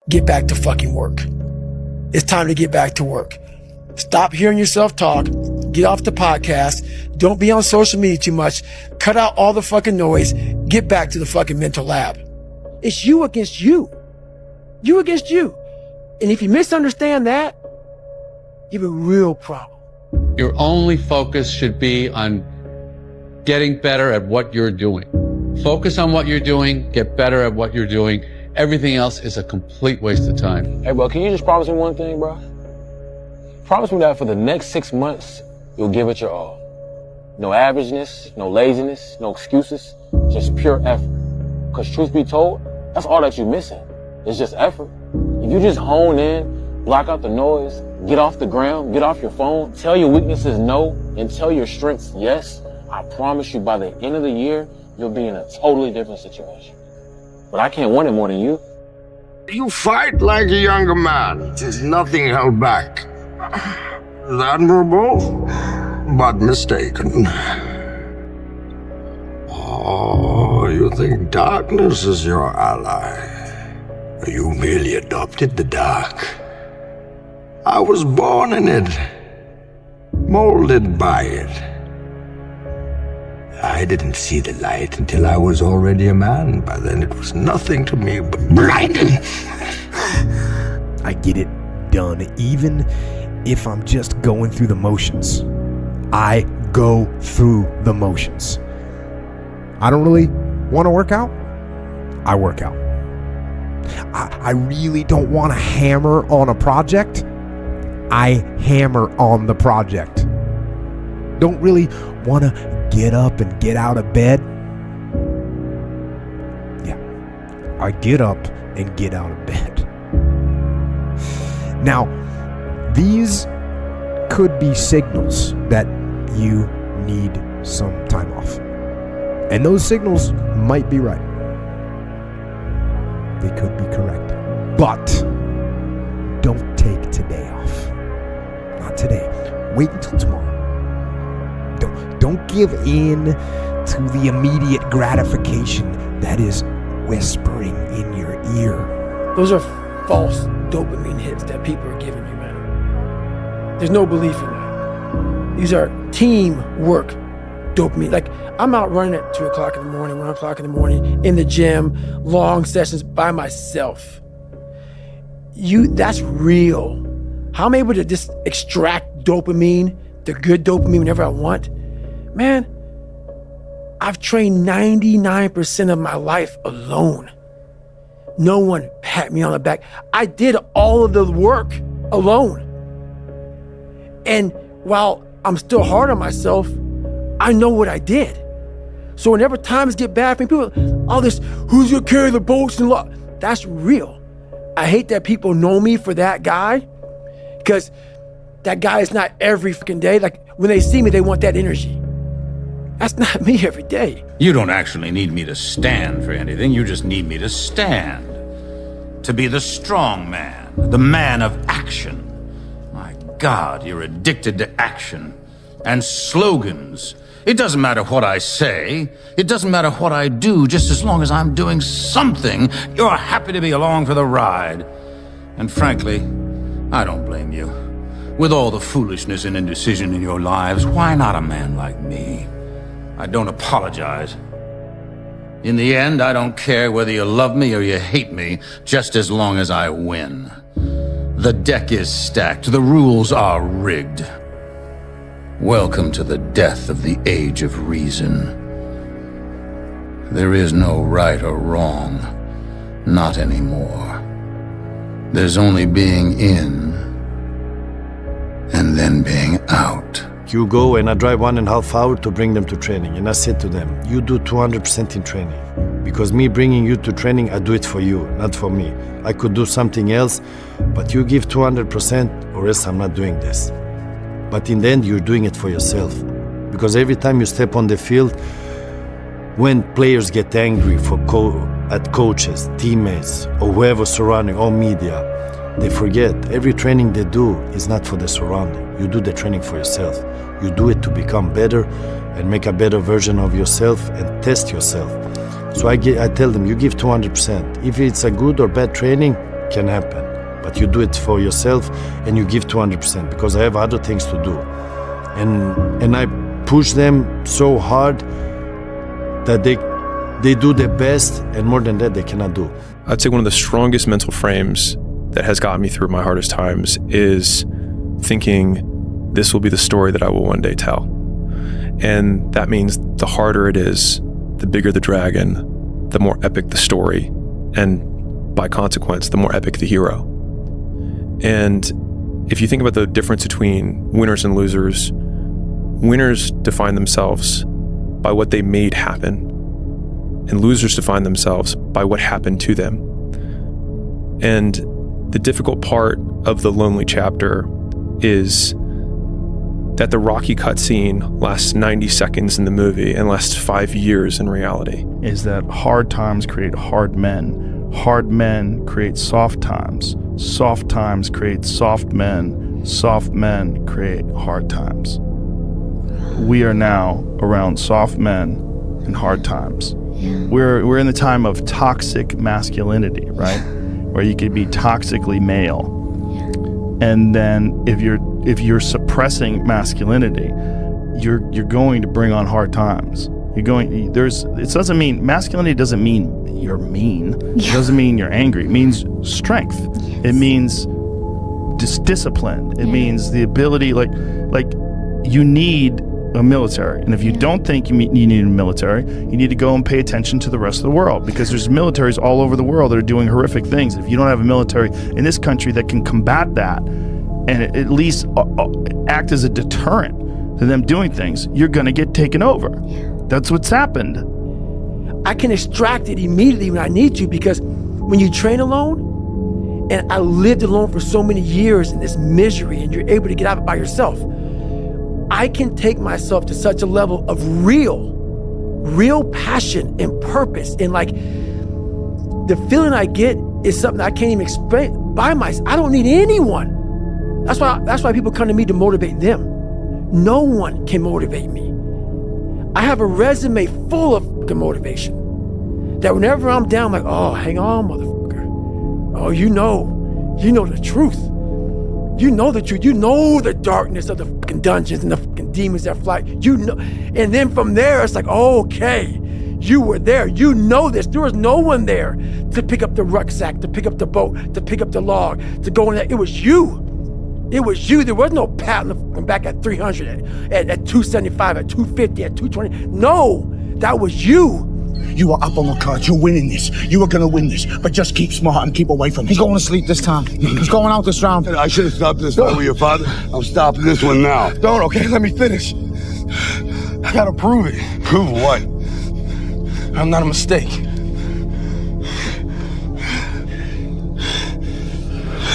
get back to fucking work. It's time to get back to work. Stop hearing yourself talk. Get off the podcast. Don't be on social media too much. Cut out all the fucking noise. Get back to the fucking mental lab. It's you against you. You against you. And if you misunderstand that, you have a real problem. Your only focus should be on getting better at what you're doing. Focus on what you're doing, get better at what you're doing. Everything else is a complete waste of time. Hey, bro, can you just promise me one thing, bro? Promise me that for the next 6 months, you'll give it your all. No averageness, no laziness, no excuses, just pure effort. Because truth be told, that's all that you're missing. It's just effort. If you just hone in, block out the noise, get off the ground, get off your phone, tell your weaknesses no, and tell your strengths yes, I promise you by the end of the year, you'll be in a totally different situation. But I can't want it more than you. You fight like a younger man. There's nothing held back. Admirable, but mistaken. Oh, you think darkness is your ally? You merely adopted the dark. I was born in it, molded by it. I didn't see the light until I was already a man. By then it was nothing to me but blinding. I get it done, even if I'm just going through the motions. I go through the motions. I don't really want to work out. I work out. I really don't want to hammer on a project. I hammer on the project. Don't really want to get up and get out of bed. Yeah, I get up and get out of bed. Now, these could be signals that you need some time off. And those signals might be right. They could be correct. But don't take today off. Not today. Wait until tomorrow. Don't give in to the immediate gratification that is whispering in your ear. Those are false dopamine hits that people are giving you, man. There's no belief in that. These are teamwork dopamine. Like, I'm out running at 2 o'clock in the morning, 1 o'clock in the morning, in the gym, long sessions by myself. That's real. How I'm able to just extract dopamine, the good dopamine whenever I want. Man, I've trained 99% of my life alone. No one pat me on the back. I did all of the work alone. And while I'm still hard on myself, I know what I did. So whenever times get bad for me, people, all this, who's gonna carry the boats and law? That's real. I hate that people know me for that guy, because that guy is not every fucking day. Like, when they see me, they want that energy. That's not me every day. You don't actually need me to stand for anything. You just need me to stand. To be the strong man, the man of action. My God, you're addicted to action and slogans. It doesn't matter what I say. It doesn't matter what I do. Just as long as I'm doing something, you're happy to be along for the ride. And frankly, I don't blame you. With all the foolishness and indecision in your lives, why not a man like me? I don't apologize. In the end, I don't care whether you love me or you hate me, just as long as I win. The deck is stacked. The rules are rigged. Welcome to the death of the age of reason. There is no right or wrong. Not anymore. There's only being in and then being out. You go and I drive 1.5 hours to bring them to training. And I said to them, you do 200% in training. Because me bringing you to training, I do it for you, not for me. I could do something else, but you give 200% or else I'm not doing this. But in the end, you're doing it for yourself. Because every time you step on the field, when players get angry at coaches, teammates, or whoever surrounding, or media, they forget every training they do is not for the surrounding. You do the training for yourself. You do it to become better and make a better version of yourself and test yourself. So I tell them, you give 200%. If it's a good or bad training, can happen. But you do it for yourself and you give 200% because I have other things to do. And I push them so hard that they do their best, and more than that, they cannot do. I'd say one of the strongest mental frames that has gotten me through my hardest times is thinking this will be the story that I will one day tell. And that means the harder it is, the bigger the dragon, the more epic the story, and by consequence, the more epic the hero. And if you think about the difference between winners and losers, winners define themselves by what they made happen, and losers define themselves by what happened to them. And the difficult part of the lonely chapter is that the Rocky cutscene lasts 90 seconds in the movie and lasts 5 years in reality. Is that hard times create hard men create soft times create soft men create hard times. We are now around soft men and hard times. We're in the time of toxic masculinity, right? Where you could be toxically male. And then if you're suppressing masculinity, you're going to bring on hard times. Masculinity doesn't mean you're mean. It doesn't mean you're angry. It means strength. Yes. It means discipline. It means the ability, like you need a military. And if you don't think you need a military, you need to go and pay attention to the rest of the world, because there's militaries all over the world that are doing horrific things. If you don't have a military in this country that can combat that and at least act as a deterrent to them doing things, you're going to get taken over. That's what's happened. I can extract it immediately when I need to, because when you train alone, and I lived alone for so many years in this misery, and you're able to get out of it by yourself, I can take myself to such a level of real passion and purpose. And like, the feeling I get is something I can't even explain by myself. I don't need anyone. That's why people come to me to motivate them. No one can motivate me. I have a resume full of fucking motivation that whenever I'm down, I'm like, oh, hang on, motherfucker. Oh, you know the truth. You know the truth. You know the darkness of the fucking dungeons and the fucking demons that fly. You know. And then from there, it's like, oh, okay, you were there. You know this. There was no one there to pick up the rucksack, to pick up the boat, to pick up the log, to go in there. It was you. It was you. There was no pat on the fucking back at 300, at 275, at 250, at 220. No, that was you. You are up on the cards. You're winning this. You are going to win this. But just keep smart and keep away from him. He's going to sleep this time. He's going out this round. I should have stopped this fight with your father. I'm stopping this one now. Don't, okay? Let me finish. I got to prove it. Prove what? I'm not a mistake.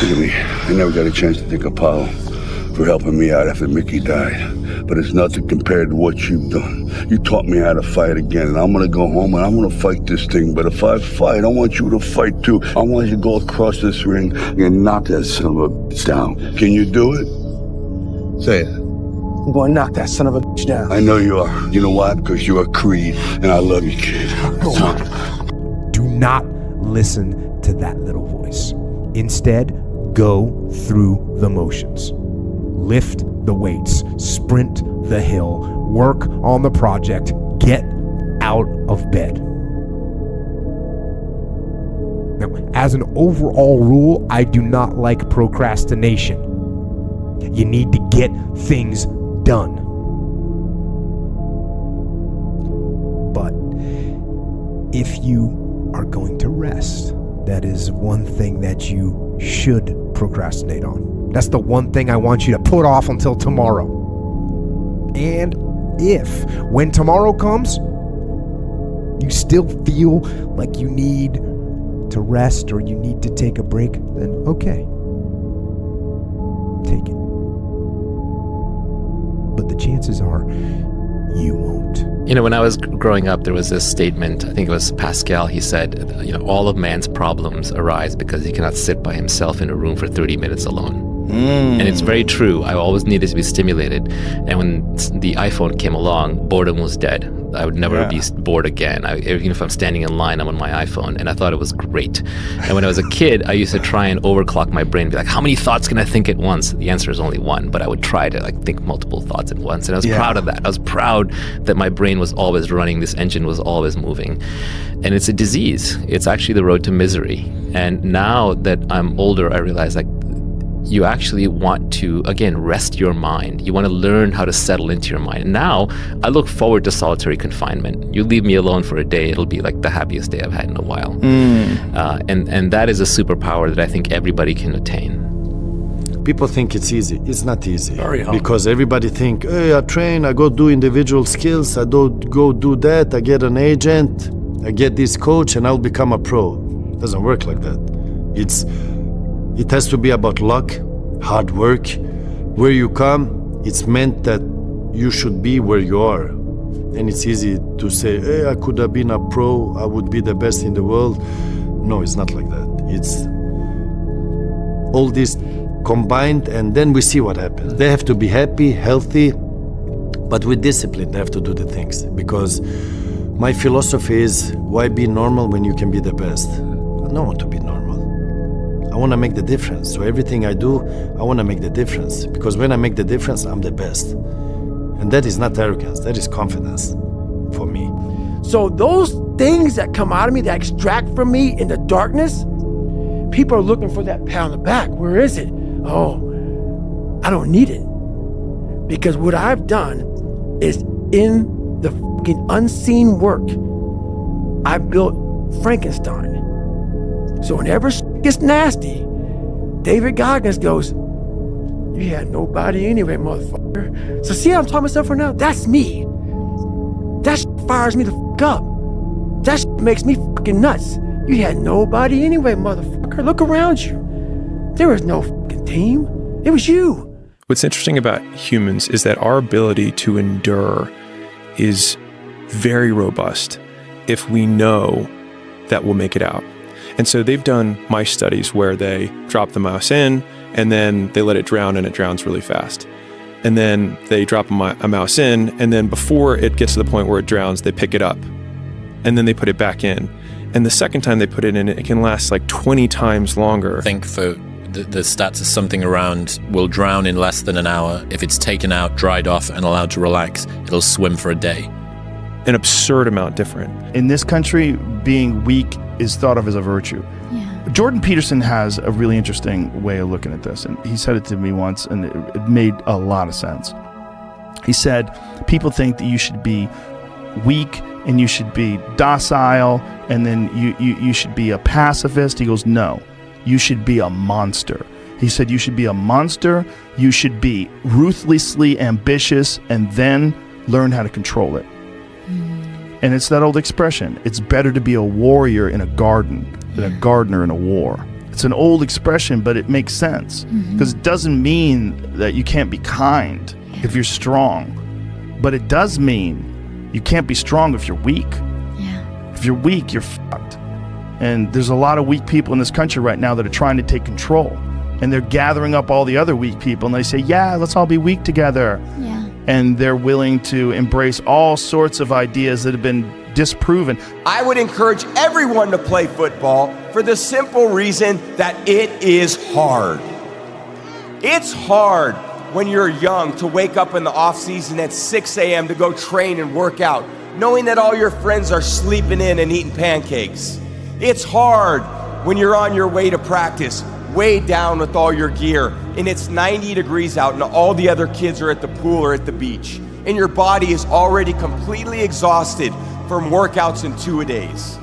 Look at me. I never got a chance to thank Apollo for helping me out after Mickey died. But it's nothing compared to what you've done. You taught me how to fight again, and I'm gonna go home and I'm gonna fight this thing. But if I fight, I want you to fight too. I want you to go across this ring and knock that son of a bitch down. Can you do it? Say it. I'm going to knock that son of a bitch down. I know you are. You know why? Because you're a Creed, and I love you, kid. Go on. Do not listen to that little voice. Instead, go through the motions. Lift the weights, sprint the hill, work on the project, get out of bed. Now, as an overall rule, I do not like procrastination. You need to get things done. But if you are going to rest, that is one thing that you should procrastinate on. That's the one thing I want you to put off until tomorrow. And if, when tomorrow comes, you still feel like you need to rest or you need to take a break, then okay. Take it. But the chances are you won't. You know, when I was growing up, there was this statement, I think it was Pascal, he said, all of man's problems arise because he cannot sit by himself in a room for 30 minutes alone. And it's very true. I always needed to be stimulated. And when the iPhone came along, boredom was dead. I would never be bored again. Even if I'm standing in line, I'm on my iPhone, and I thought it was great. And when I was a kid, I used to try and overclock my brain, be like, how many thoughts can I think at once? The answer is only one, but I would try to think multiple thoughts at once. And I was proud of that. I was proud that my brain was always running, this engine was always moving. And it's a disease. It's actually the road to misery. And now that I'm older, I realize you actually want to, again, rest your mind. You want to learn how to settle into your mind. And now I look forward to solitary confinement. You leave me alone for a day, it'll be like the happiest day I've had in a while. And that is a superpower that I think everybody can attain. People think it's easy. It's not easy. Very hard. Because everybody think, hey, I train, I go do individual skills, I go do that, I get an agent, I get this coach, and I'll become a pro. It doesn't work like that. It has to be about luck, hard work. Where you come, it's meant that you should be where you are. And it's easy to say, hey, I could have been a pro, I would be the best in the world. No, it's not like that. It's all this combined, and then we see what happens. They have to be happy, healthy, but with discipline, they have to do the things. Because my philosophy is, why be normal when you can be the best? I don't want to be normal. I want to make the difference. So everything I do, I want to make the difference. Because when I make the difference, I'm the best. And that is not arrogance, that is confidence for me. So those things that come out of me, that extract from me in the darkness, people are looking for that pat on the back. Where is it? Oh, I don't need it. Because what I've done is in the fucking unseen work, I built Frankenstein. So whenever shit gets nasty, David Goggins goes, you had nobody anyway, motherfucker. So see how I'm talking myself right now? That's me. That shit fires me the fuck up. That shit makes me fucking nuts. You had nobody anyway, motherfucker. Look around you. There was no fucking team. It was you. What's interesting about humans is that our ability to endure is very robust if we know that we'll make it out. And so they've done mice studies where they drop the mouse in and then they let it drown, and it drowns really fast. And then they drop a mouse in, and then before it gets to the point where it drowns, they pick it up and then they put it back in. And the second time they put it in, it can last like 20 times longer. I think for the stats is something around will drown in less than an hour. If it's taken out, dried off, and allowed to relax, it'll swim for a day. An absurd amount different. In this country, being weak is thought of as a virtue. Yeah. Jordan Peterson has a really interesting way of looking at this, and he said it to me once, and it made a lot of sense. He said, people think that you should be weak and you should be docile, and then you should be a pacifist. He goes, no, you should be a monster. He said, you should be a monster, you should be ruthlessly ambitious, and then learn how to control it. And it's that old expression, it's better to be a warrior in a garden than a gardener in a war. It's an old expression, but it makes sense. Because it doesn't mean that you can't be kind if you're strong. But it does mean you can't be strong if you're weak. If you're weak, you're fucked. And there's a lot of weak people in this country right now that are trying to take control. And they're gathering up all the other weak people, and they say, yeah, let's all be weak together. And they're willing to embrace all sorts of ideas that have been disproven. I would encourage everyone to play football for the simple reason that it is hard. It's hard when you're young to wake up in the off season at 6 a.m. to go train and work out, knowing that all your friends are sleeping in and eating pancakes. It's hard when you're on your way to practice, weighed down with all your gear, and it's 90 degrees out and all the other kids are at the pool or at the beach, and your body is already completely exhausted from workouts in 2-a-days.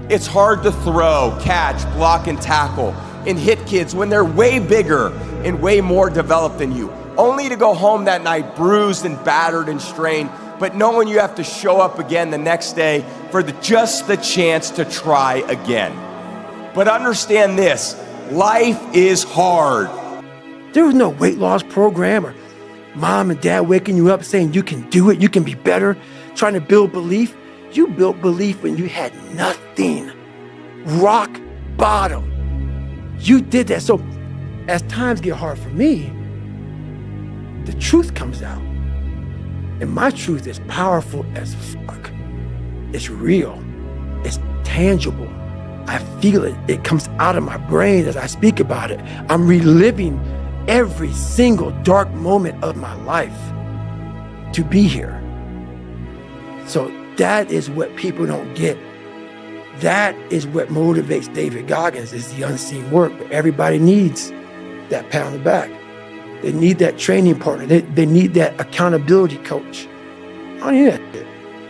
It's hard to throw, catch, block, and tackle, and hit kids when they're way bigger and way more developed than you, only to go home that night bruised and battered and strained, but knowing you have to show up again the next day for just the chance to try again. But understand this, life is hard. There was no weight loss program or mom and dad waking you up saying you can do it, you can be better, trying to build belief. You built belief when you had nothing. Rock bottom. You did that. So as times get hard for me, the truth comes out. And my truth is powerful as fuck. It's real. It's tangible. I feel it. It comes out of my brain as I speak about it. I'm reliving every single dark moment of my life to be here. So that is what people don't get. That is what motivates David Goggins, is the unseen work. But everybody needs that pat on the back. They need that training partner. They need that accountability coach. I don't need that shit.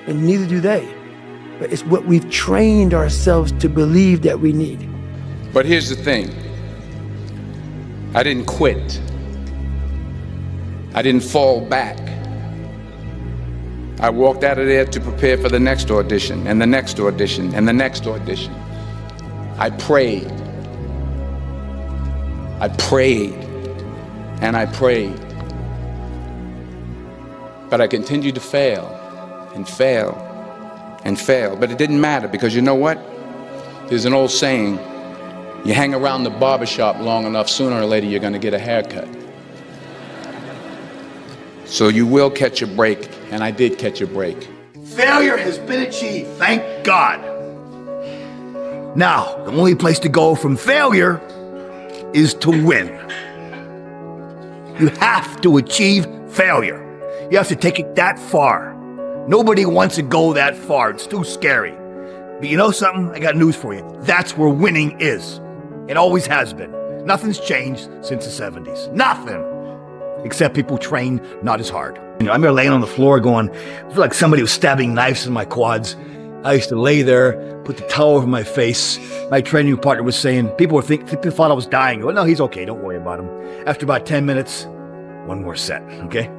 And neither do they. But it's what we've trained ourselves to believe that we need. But here's the thing. I didn't quit. I didn't fall back. I walked out of there to prepare for the next audition, and the next audition, and the next audition. I prayed. I prayed. And I prayed. But I continued to fail and fail and fail. But it didn't matter, because you know what? There's an old saying, you hang around the barbershop long enough, sooner or later you're going to get a haircut. So you will catch a break, and I did catch a break. Failure has been achieved, thank God. Now, the only place to go from failure is to win. You have to achieve failure. You have to take it that far. Nobody wants to go that far. It's too scary. But you know something? I got news for you. That's where winning is. It always has been. Nothing's changed since the 70s. Nothing. Except people train not as hard. I remember laying on the floor going, I feel like somebody was stabbing knives in my quads. I used to lay there, put the towel over my face. My training partner was saying, people thought I was dying. Well, no, he's okay. Don't worry about him. After about 10 minutes, one more set, okay?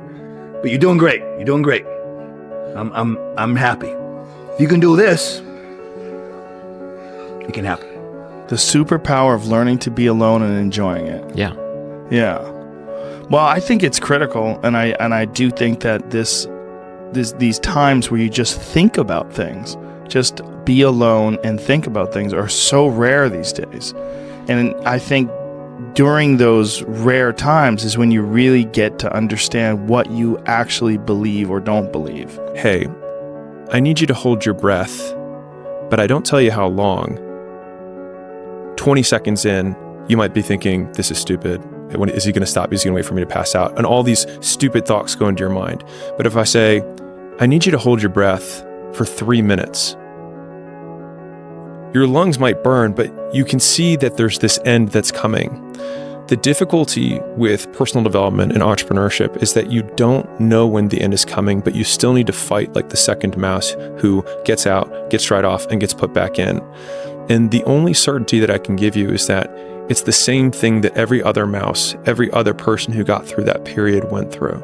But you're doing great. You're doing great. I'm happy. If you can do this, it can happen. The superpower of learning to be alone and enjoying it. Yeah. Yeah. Well, I think it's critical, and I do think that these times where you just think about things, just be alone and think about things, are so rare these days. And I think during those rare times is when you really get to understand what you actually believe or don't believe. Hey, I need you to hold your breath, but I don't tell you how long. 20 seconds in, you might be thinking, this is stupid. Is he going to stop? Is he going to wait for me to pass out? And all these stupid thoughts go into your mind. But if I say, I need you to hold your breath for 3 minutes, your lungs might burn, but you can see that there's this end that's coming. The difficulty with personal development and entrepreneurship is that you don't know when the end is coming, but you still need to fight like the second mouse who gets out, gets dried off, and gets put back in. And the only certainty that I can give you is that it's the same thing that every other mouse, every other person who got through that period went through.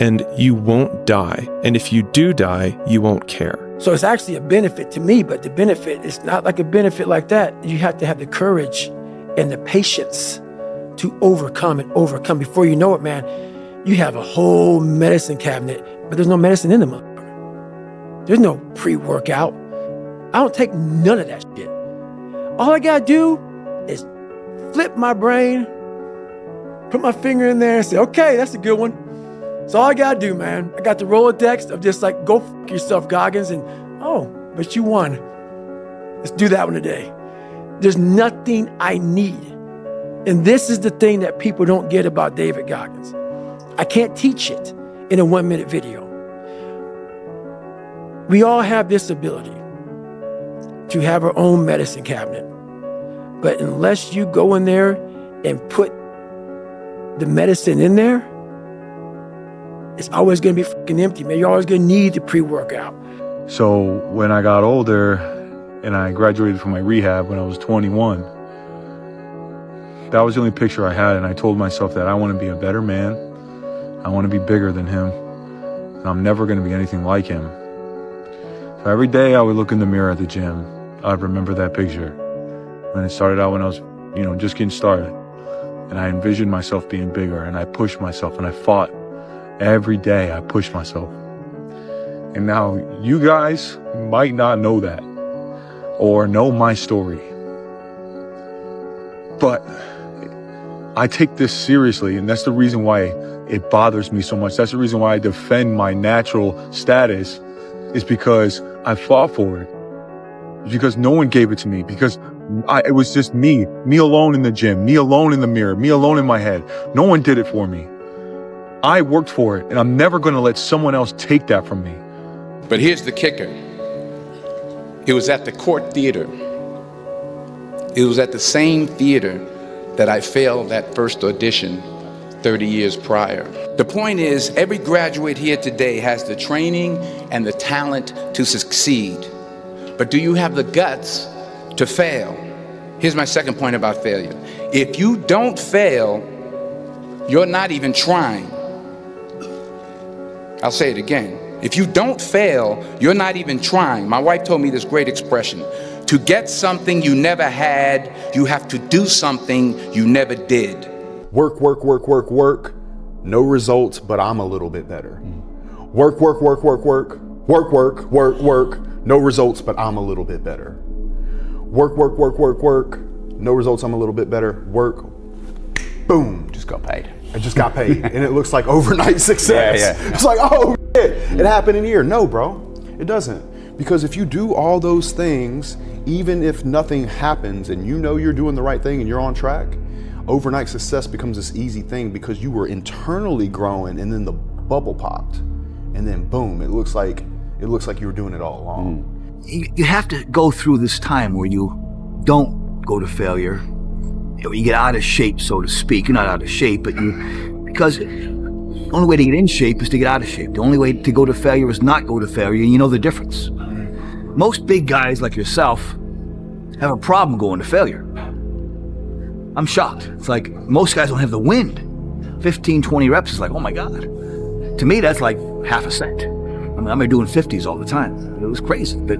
And you won't die. And if you do die, you won't care. So it's actually a benefit to me, but the benefit is not like a benefit like that. You have to have the courage and the patience to overcome and overcome. Before you know it, man, you have a whole medicine cabinet, but there's no medicine in the motherfucker. There's no pre-workout. I don't take none of that shit. All I gotta do is flip my brain, put my finger in there and say, okay, that's a good one. That's all I gotta do, man. I got the Rolodex of just like, go fuck yourself, Goggins, and oh, but you won. Let's do that one today. There's nothing I need. And this is the thing that people don't get about David Goggins. I can't teach it in a 1-minute video. We all have this ability to have our own medicine cabinet. But unless you go in there and put the medicine in there, it's always going to be fucking empty, man. You're always going to need the pre-workout. So when I got older and I graduated from my rehab when I was 21, that was the only picture I had. And I told myself that I want to be a better man. I want to be bigger than him. And I'm never going to be anything like him. So every day I would look in the mirror at the gym. I'd remember that picture. When it started out when I was, just getting started. And I envisioned myself being bigger, and I pushed myself, and I fought. Every day I pushed myself. And now you guys might not know that or know my story. But I take this seriously, and that's the reason why it bothers me so much. That's the reason why I defend my natural status, is because I fought for it. Because no one gave it to me. Because it was just me alone in the gym, me alone in the mirror, me alone in my head. No one did it for me. I worked for it, and I'm never going to let someone else take that from me. But here's the kicker. It was at the Court Theater. It was at the same theater that I failed that first audition 30 years prior. The point is, every graduate here today has the training and the talent to succeed. But do you have the guts to fail? Here's my second point about failure. If you don't fail, you're not even trying. I'll say it again. If you don't fail, you're not even trying. My wife told me this great expression. To get something you never had, you have to do something you never did. Work, work, work, work, work. No results, but I'm a little bit better. Work, work, work, work, work. Work, work, work, work. No results, but I'm a little bit better. Work, work, work, work, work. No results, I'm a little bit better. Work. Boom. Just got paid. I just got paid. And it looks like overnight success. Yeah. It's like, oh, shit. It happened in a year. No, bro. It doesn't. Because if you do all those things, even if nothing happens and you know you're doing the right thing and you're on track, overnight success becomes this easy thing because you were internally growing and then the bubble popped. And then boom, it looks like you were doing it all along. You have to go through this time where you don't go to failure. You get out of shape, so to speak. You're not out of shape, but because the only way to get in shape is to get out of shape. The only way to go to failure is not go to failure, and you know the difference. Most big guys like yourself have a problem going to failure. I'm shocked. It's like most guys don't have the wind. 15, 20 reps is like, oh my God. To me, that's like half a cent. I mean, I'm doing 50s all the time. It was crazy. But,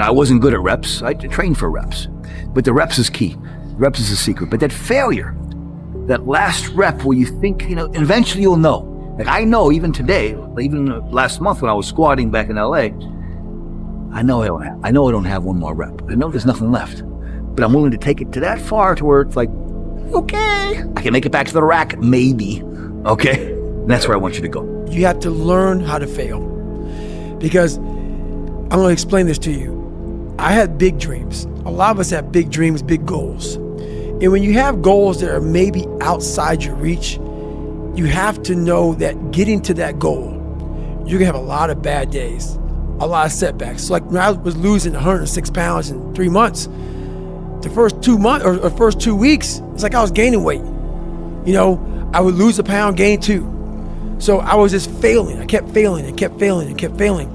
I wasn't good at reps. I trained for reps. But the reps is key. Reps is the secret. But that failure, that last rep where you think, eventually you'll know. Like I know even today, even last month when I was squatting back in LA, I know I don't have one more rep. I know there's nothing left. But I'm willing to take it to that far to where it's like, okay, I can make it back to the rack, maybe. Okay? And that's where I want you to go. You have to learn how to fail. Because I'm going to explain this to you. I had big dreams. A lot of us have big dreams, big goals. And when you have goals that are maybe outside your reach, you have to know that getting to that goal, you're going to have a lot of bad days, a lot of setbacks. So like when I was losing 106 pounds in 3 months, the first 2 months or first 2 weeks, it's like I was gaining weight. I would lose a pound, gain 2. So I was just failing. I kept failing and kept failing and kept failing.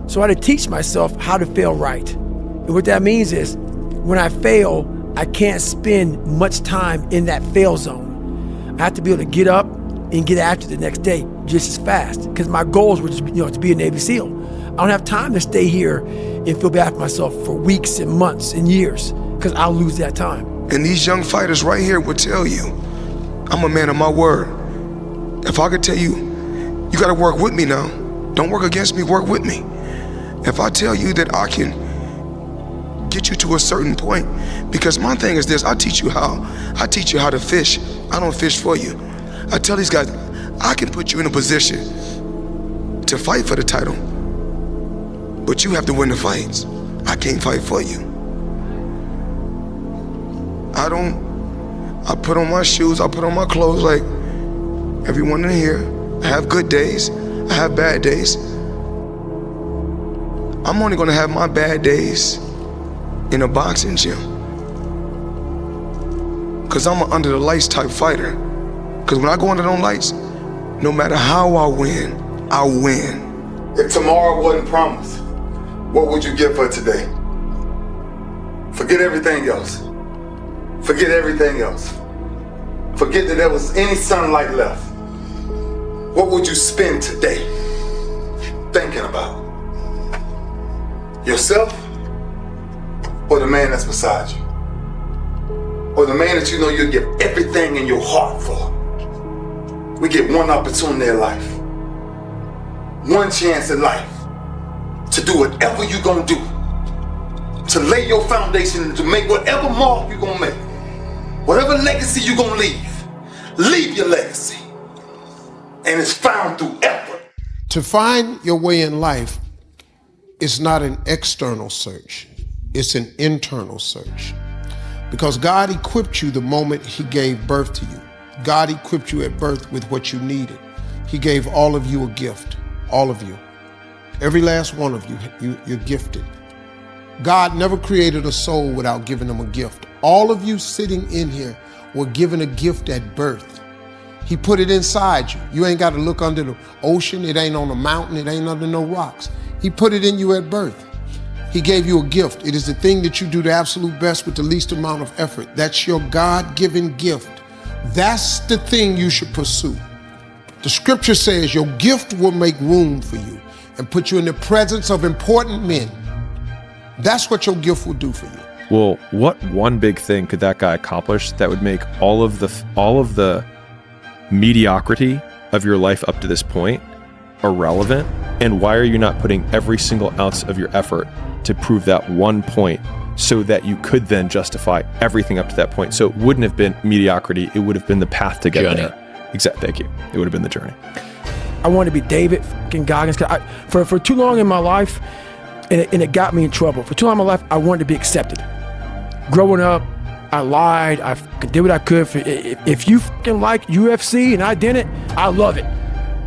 So I had to teach myself how to fail right. And what that means is when I fail, I can't spend much time in that fail zone. I have to be able to get up and get after the next day just as fast because my goals were just, to be a Navy SEAL. I don't have time to stay here and feel bad for myself for weeks and months and years because I'll lose that time. And these young fighters right here will tell you, I'm a man of my word. If I could tell you, you gotta work with me now. Don't work against me, work with me. If I tell you that I can get you to a certain point, because my thing is this, I teach you how to fish. I don't fish for you. I tell these guys, I can put you in a position to fight for the title, but you have to win the fights. I can't fight for you. I put on my shoes, I put on my clothes like everyone in here. I have good days, I have bad days. I'm only gonna have my bad days in a boxing gym. Cause I'm an under the lights type fighter. Cause when I go under those lights, no matter how I win, I'll win. If tomorrow wasn't promised, what would you give for today? Forget everything else. Forget everything else. Forget that there was any sunlight left. What would you spend today thinking about? Yourself or the man that's beside you? Or the man that you know you'll give everything in your heart for? We get one opportunity in life, one chance in life to do whatever you're gonna do, to lay your foundation and to make whatever mark you're gonna make. Whatever legacy you're gonna leave your legacy. And it's found through effort. To find your way in life is not an external search, it's an internal search. Because God equipped you the moment He gave birth to you. God equipped you at birth with what you needed. He gave all of you a gift, all of you. Every last one of you, you're gifted. God never created a soul without giving them a gift. All of you sitting in here were given a gift at birth. He put it inside you. You ain't got to look under the ocean. It ain't on a mountain. It ain't under no rocks. He put it in you at birth. He gave you a gift. It is the thing that you do the absolute best with the least amount of effort. That's your God-given gift. That's the thing you should pursue. The scripture says your gift will make room for you and put you in the presence of important men. That's what your gift will do for you. Well, what one big thing could that guy accomplish that would make all of the mediocrity of your life up to this point irrelevant? And why are you not putting every single ounce of your effort to prove that one point so that you could then justify everything up to that point? So it wouldn't have been mediocrity. It would have been the path to get there. Exactly. Thank you. It would have been the journey. I wanted to be David fucking Goggins. For too long in my life, and it got me in trouble. For too long in my life, I wanted to be accepted. Growing up, I lied. I fucking did what I could. If you fucking like UFC and I didn't, I love it.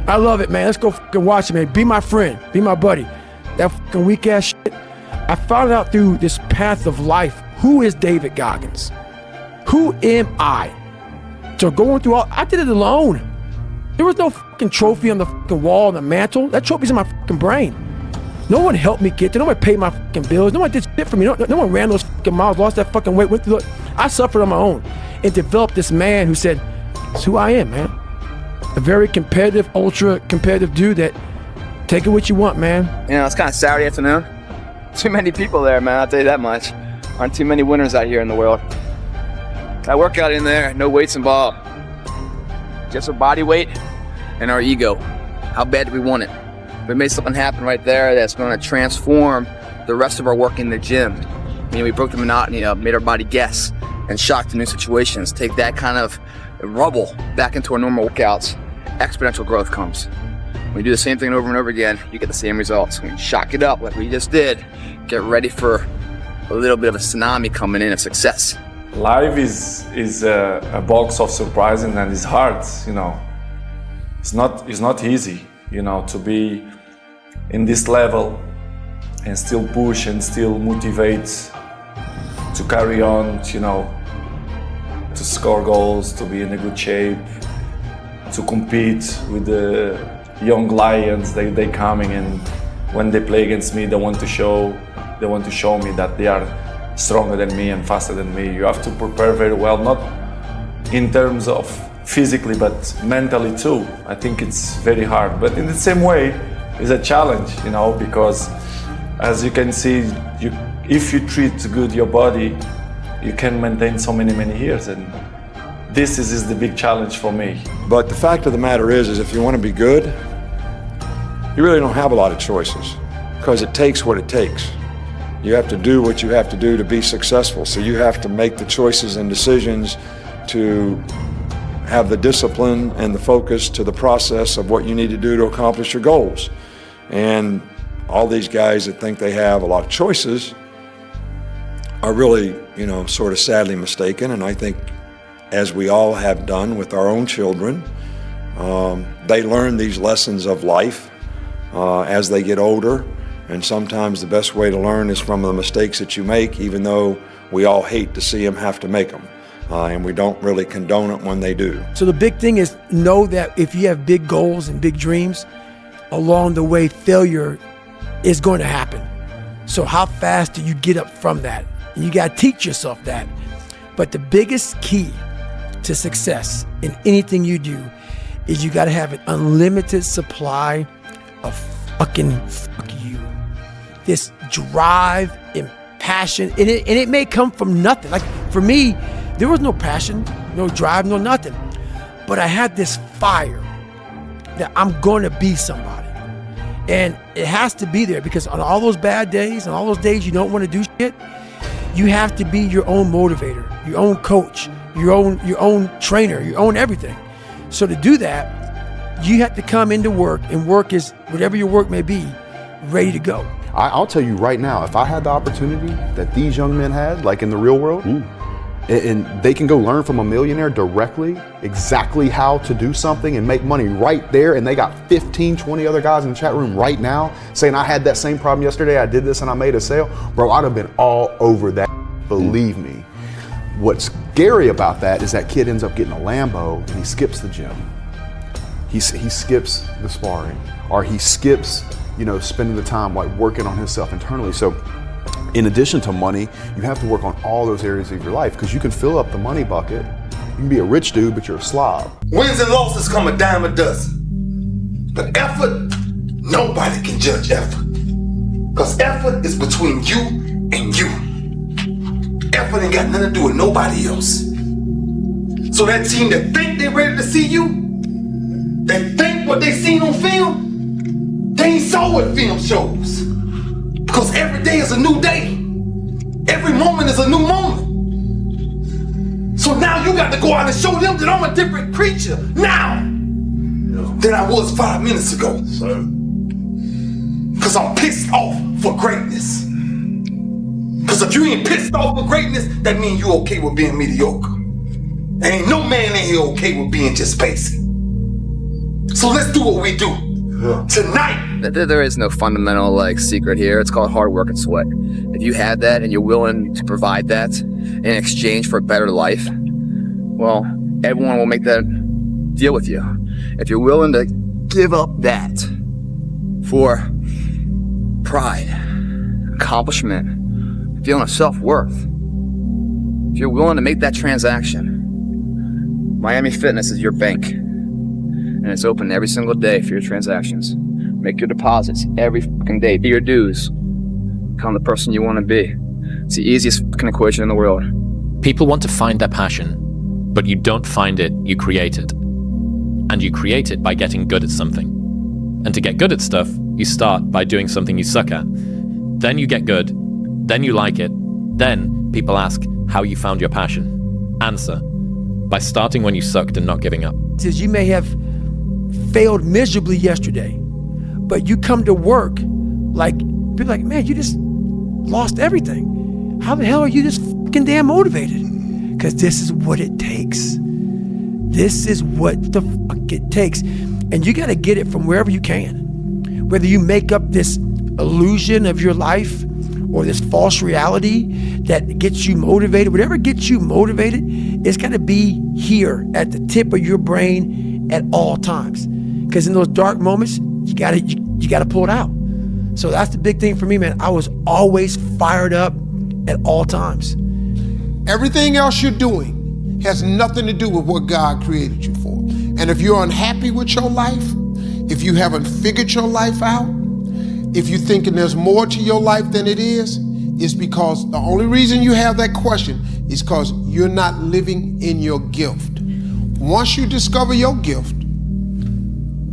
I love it, man. Let's go fucking watch it, man. Be my friend. Be my buddy. That fucking weak ass shit. I found out through this path of life, who is David Goggins? Who am I? So going through I did it alone. There was no fucking trophy on the fucking wall on the mantle. That trophy's in my fucking brain. No one helped me get there. No one paid my fucking bills. No one did shit for me. No one ran those fucking miles, lost that fucking weight, went through it. I suffered on my own and developed this man who said, it's who I am, man. A very competitive, ultra competitive dude that take it what you want, man. You know, it's kind of Saturday afternoon. Too many people there, man, I'll tell you that much. Aren't too many winners out here in the world. I work out in there, no weights involved. Just our body weight and our ego. How bad do we want it? We made something happen right there that's going to transform the rest of our work in the gym. I mean, we broke the monotony up, made our body guess, and shocked to new situations. Take that kind of rubble back into our normal workouts, exponential growth comes. When you do the same thing over and over again, you get the same results. When you shock it up like we just did, get ready for a little bit of a tsunami coming in of success. Life is a box of surprises, and it's hard, you know. It's not easy, you know, to be in this level and still push and still motivate to carry on, you know, to score goals, to be in a good shape, to compete with the young lions. They coming, and when they play against me, they want to show me that they are stronger than me and faster than me. You have to prepare very well, not in terms of physically, but mentally too. I think it's very hard, but in the same way, it's a challenge, you know, because as you can see, if you treat good your body, you can maintain so many years, and this is the big challenge for me. But the fact of the matter is if you want to be good, you really don't have a lot of choices, because it takes what it takes. You have to do what you have to do to be successful. So you have to make the choices and decisions to have the discipline and the focus to the process of what you need to do to accomplish your goals. And all these guys that think they have a lot of choices are really, you know, sort of sadly mistaken. And I think, as we all have done with our own children, they learn these lessons of life as they get older. And sometimes the best way to learn is from the mistakes that you make, even though we all hate to see them have to make them. And we don't really condone it when they do. So the big thing is know that if you have big goals and big dreams, along the way, failure is going to happen. So how fast do you get up from that? And you got to teach yourself that. But the biggest key to success in anything you do is you got to have an unlimited supply of fucking fuck you. This drive and passion, and it may come from nothing. Like for me, there was no passion, no drive, no nothing. But I had this fire that I'm going to be somebody. And it has to be there, because on all those bad days and all those days you don't want to do shit, You have to be your own motivator, your own coach, your own trainer, your own everything. So to do that, you have to come into work, and work is, whatever your work may be, ready to go. I'll tell you right now, if I had the opportunity that these young men had, like in the real world, and they can go learn from a millionaire directly exactly how to do something and make money right there, and they got 15, 20 other guys in the chat room right now saying, I had that same problem yesterday, I did this and I made a sale, bro, I'd have been all over that, believe me. What's scary about that is that kid ends up getting a Lambo and he skips the gym. He skips the sparring, or he skips, spending the time like working on himself internally. So in addition to money, you have to work on all those areas of your life, because you can fill up the money bucket. You can be a rich dude, but you're a slob. Wins and losses come a dime a dozen. But effort, nobody can judge effort. Because effort is between you and you. Effort ain't got nothing to do with nobody else. So that team that think they're ready to see you, they think what they seen on film, they ain't saw what film shows. Because every day is a new day. Every moment is a new moment. So now you got to go out and show them that I'm a different creature now than I was 5 minutes ago. Because I'm pissed off for greatness. Because if you ain't pissed off for greatness, that means you okay with being mediocre. Ain't no man in here okay with being just basic. So let's do what we do. Tonight. There is no fundamental secret here. It's called hard work and sweat. If you had that and you're willing to provide that in exchange for a better life, well, everyone will make that deal with you. If you're willing to give up that for pride, accomplishment, feeling of self-worth, if you're willing to make that transaction, Miami Fitness is your bank. And it's open every single day for your transactions. Make your deposits every fucking day. Pay your dues. Become the person you want to be. It's the easiest fucking equation in the world. People want to find their passion, but you don't find it, you create it. And you create it by getting good at something. And to get good at stuff, you start by doing something you suck at. Then you get good. Then you like it. Then people ask how you found your passion. Answer: by starting when you sucked and not giving up. Says you may have failed miserably yesterday, but you come to work people like, man, you just lost everything. How the hell are you just fucking damn motivated? Because this is what it takes. This is what the fuck it takes. And you got to get it from wherever you can. Whether you make up this illusion of your life or this false reality that gets you motivated, whatever gets you motivated, it's got to be here at the tip of your brain at all times. Because in those dark moments, you got to pull it out. So that's the big thing for me, man. I was always fired up at all times. Everything else you're doing has nothing to do with what God created you for. And if you're unhappy with your life, if you haven't figured your life out, if you're thinking there's more to your life than it is, it's because the only reason you have that question is because you're not living in your gift. Once you discover your gift,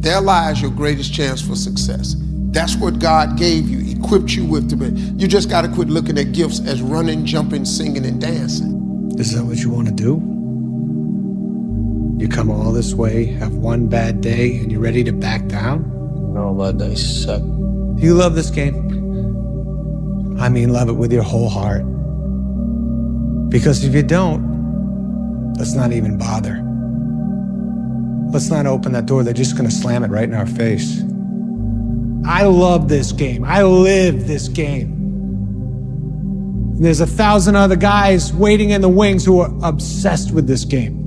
there lies your greatest chance for success. That's what God gave you, equipped you with to be. You just got to quit looking at gifts as running, jumping, singing, and dancing. Is that what you want to do? You come all this way, have one bad day, and you're ready to back down? No, bad days suck. You love this game? I mean, love it with your whole heart. Because if you don't, let's not even bother. Let's not open that door. They're just going to slam it right in our face. I love this game. I live this game. And there's 1,000 other guys waiting in the wings who are obsessed with this game.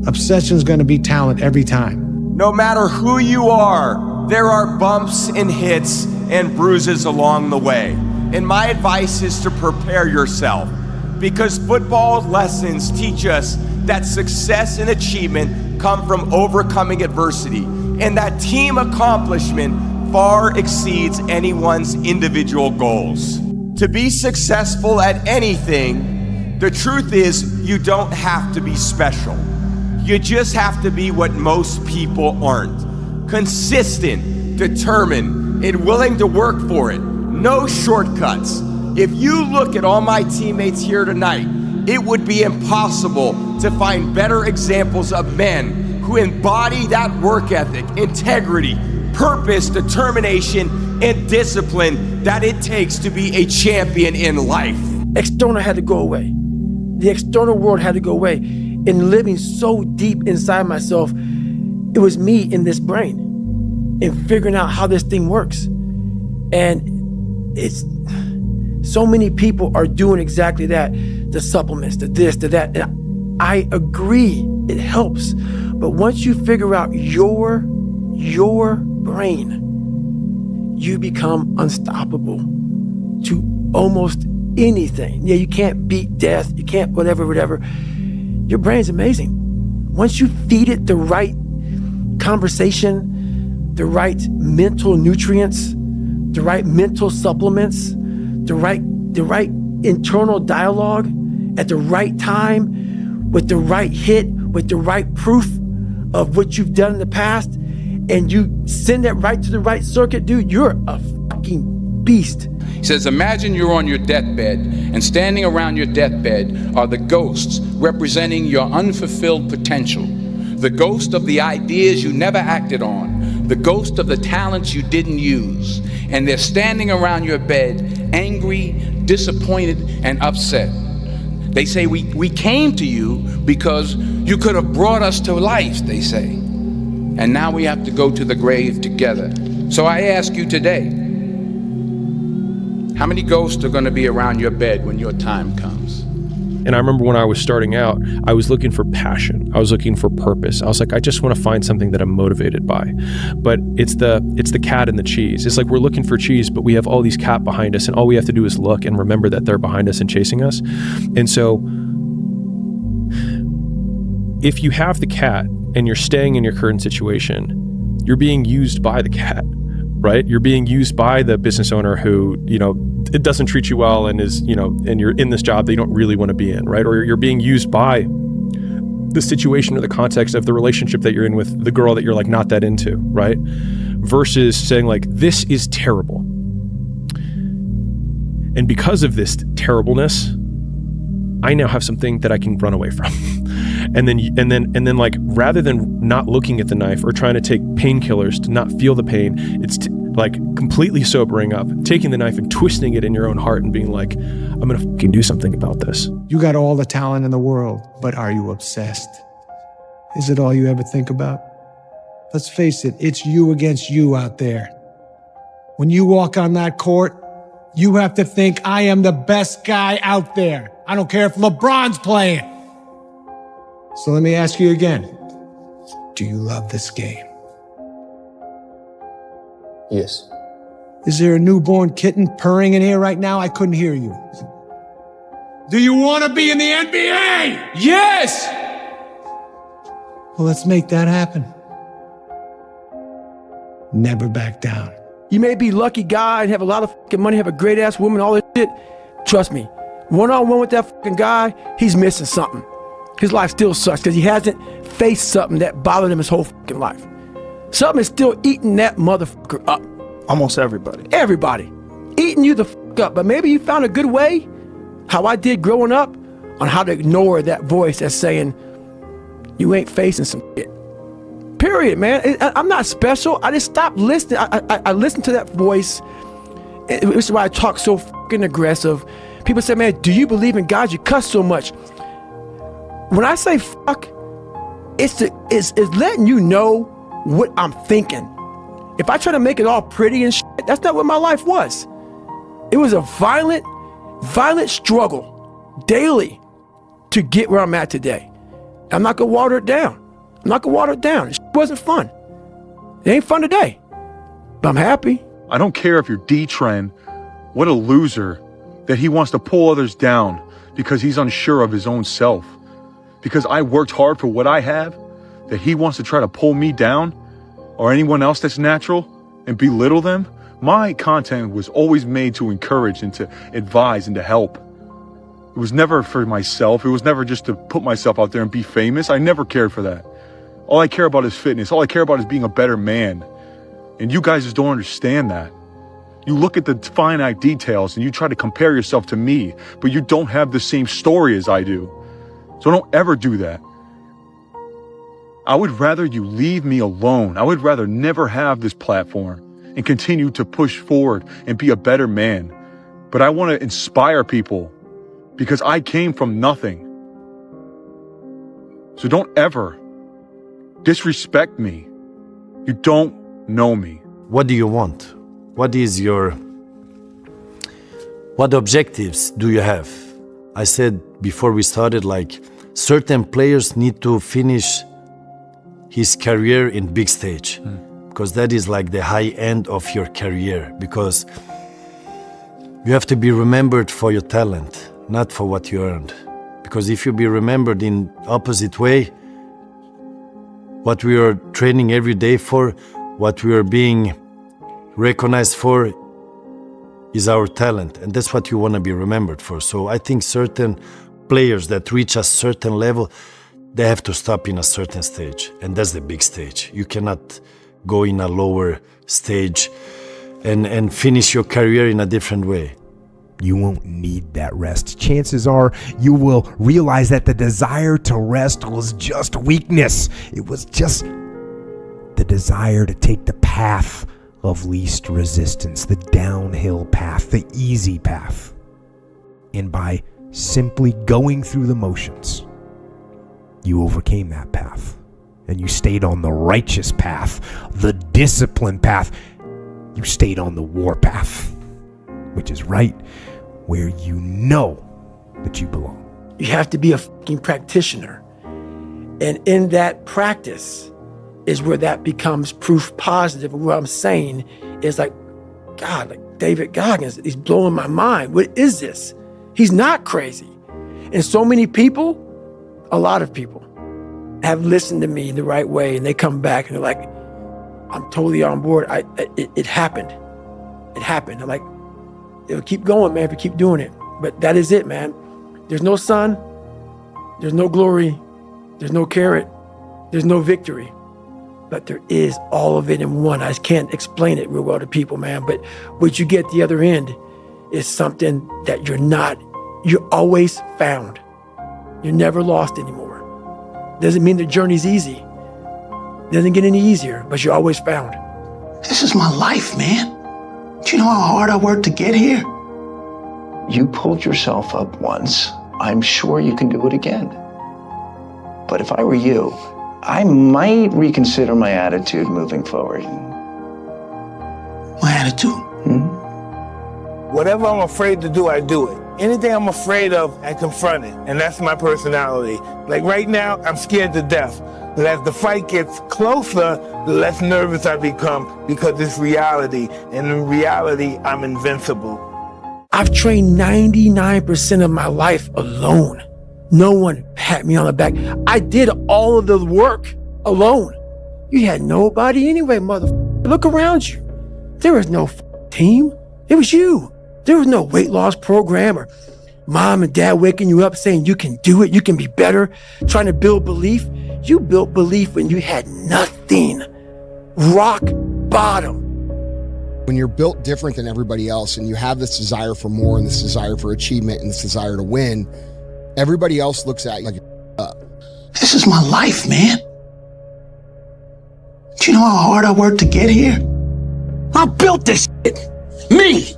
Obsession's going to beat talent every time. No matter who you are, there are bumps and hits and bruises along the way. And my advice is to prepare yourself, because football lessons teach us that success and achievement come from overcoming adversity, and that team accomplishment far exceeds anyone's individual goals. To be successful at anything, the truth is you don't have to be special. You just have to be what most people aren't. Consistent, determined, and willing to work for it. No shortcuts. If you look at all my teammates here tonight, it would be impossible to find better examples of men who embody that work ethic, integrity, purpose, determination, and discipline that it takes to be a champion in life. External had to go away. The external world had to go away. And living so deep inside myself, it was me in this brain and figuring out how this thing works. And it's so many people are doing exactly that. The supplements, the this, the that. And I agree, it helps. But once you figure out your brain, you become unstoppable to almost anything. Yeah, you can't beat death, you can't whatever. Your brain's amazing. Once you feed it the right conversation, the right mental nutrients, the right mental supplements, the right internal dialogue at the right time, with the right hit, with the right proof of what you've done in the past, and you send that right to the right circuit, dude, you're a fucking beast. He says, imagine you're on your deathbed, and standing around your deathbed are the ghosts representing your unfulfilled potential, the ghost of the ideas you never acted on, the ghost of the talents you didn't use, and they're standing around your bed, angry, disappointed, and upset. They say, we came to you because you could have brought us to life, they say. And now we have to go to the grave together. So I ask you today, how many ghosts are going to be around your bed when your time comes? And I remember when I was starting out, I was looking for passion. I was looking for purpose. I was like, I just want to find something that I'm motivated by. But it's the cat and the cheese. It's like we're looking for cheese, but we have all these cat behind us, and all we have to do is look and remember that they're behind us and chasing us. And so if you have the cat and you're staying in your current situation, you're being used by the cat, right? You're being used by the business owner who, it doesn't treat you well and is, and you're in this job that you don't really want to be in, right? Or you're being used by the situation or the context of the relationship that you're in with the girl that you're like not that into, right? Versus saying like, this is terrible. And because of this terribleness, I now have something that I can run away from. And then like, rather than not looking at the knife or trying to take painkillers to not feel the pain, it's like completely sobering up, taking the knife and twisting it in your own heart and being like, I'm gonna fucking do something about this. You got all the talent in the world, but are you obsessed? Is it all you ever think about? Let's face it, it's you against you out there. When you walk on that court, you have to think, I am the best guy out there. I don't care if LeBron's playing. So let me ask you again, do you love this game? Yes. Is there a newborn kitten purring in here right now? I couldn't hear you. Do you want to be in the NBA? Yes! Well, let's make that happen. Never back down. You may be a lucky guy and have a lot of fucking money, have a great ass woman, all this shit. Trust me, one-on-one with that fucking guy, he's missing something. His life still sucks because he hasn't faced something that bothered him his whole fucking life. Something is still eating that motherfucker up. Almost everybody. Everybody. Eating you the fuck up. But maybe you found a good way, how I did growing up, on how to ignore that voice that's saying, you ain't facing some shit. Period, man. I'm not special. I just stopped listening. I listened to that voice. This is why I talk so fucking aggressive. People say, man, do you believe in God? You cuss so much. When I say fuck, it's letting you know what I'm thinking. If I try to make it all pretty and shit, that's not what my life was. It was a violent struggle daily to get where I'm at today. I'm not gonna water it down. It wasn't fun. It ain't fun today, but I'm happy. I don't care if you're D-Trend. What a loser that he wants to pull others down because he's unsure of his own self. Because I worked hard for what I have, that he wants to try to pull me down or anyone else that's natural and belittle them. My content was always made to encourage and to advise and to help. It was never for myself. It was never just to put myself out there and be famous. I never cared for that. All I care about is fitness. All I care about is being a better man. And you guys just don't understand that. You look at the finite details and you try to compare yourself to me, but you don't have the same story as I do. So don't ever do that. I would rather you leave me alone. I would rather never have this platform and continue to push forward and be a better man. But I want to inspire people because I came from nothing. So don't ever disrespect me. You don't know me. What do you want? What objectives do you have? I said before we started, like, certain players need to finish his career in big stage, because that is like the high end of your career, because you have to be remembered for your talent, not for what you earned. Because if you be remembered in opposite way, what we are training every day for, what we are being recognized for, is our talent, and that's what you want to be remembered for. So I think certain players that reach a certain level, they have to stop in a certain stage, and that's the big stage. You cannot go in a lower stage and finish your career in a different way. You won't need that rest. Chances are you will realize that the desire to rest was just weakness. It was just the desire to take the path of least resistance, the downhill path, the easy path. And by simply going through the motions, you overcame that path. And you stayed on the righteous path, the disciplined path. You stayed on the war path, which is right where you know that you belong. You have to be a fucking practitioner. And in that practice is where that becomes proof positive. And what I'm saying is like, God, like David Goggins, he's blowing my mind. What is this? He's not crazy. And so many people, a lot of people, have listened to me the right way, and they come back and they're like, I'm totally on board. It happened. It happened. I'm like, it'll keep going, man, if you keep doing it. But that is it, man. There's no sun, there's no glory, there's no carrot, there's no victory. But there is all of it in one. I just can't explain it real well to people, man. But what you get at the other end is something that you're always found. You're never lost anymore. Doesn't mean the journey's easy. Doesn't get any easier, but you're always found. This is my life, man. Do you know how hard I worked to get here? You pulled yourself up once. I'm sure you can do it again. But if I were you, I might reconsider my attitude moving forward. My attitude? Whatever I'm afraid to do, I do it. Anything I'm afraid of, I confront it. And that's my personality. Like right now, I'm scared to death. But as the fight gets closer, the less nervous I become because it's reality. And in reality, I'm invincible. I've trained 99% of my life alone. No one pat me on the back. I did all of the work alone. You had nobody anyway, motherfucker. Look around you. There was no team. It was you. There was no weight loss program or mom and dad waking you up saying you can do it, you can be better, trying to build belief. You built belief when you had nothing. Rock bottom. When you're built different than everybody else and you have this desire for more and this desire for achievement and this desire to win, everybody else looks at you like you're up. This is my life, man. Do you know how hard I worked to get here? I built this shit. Me.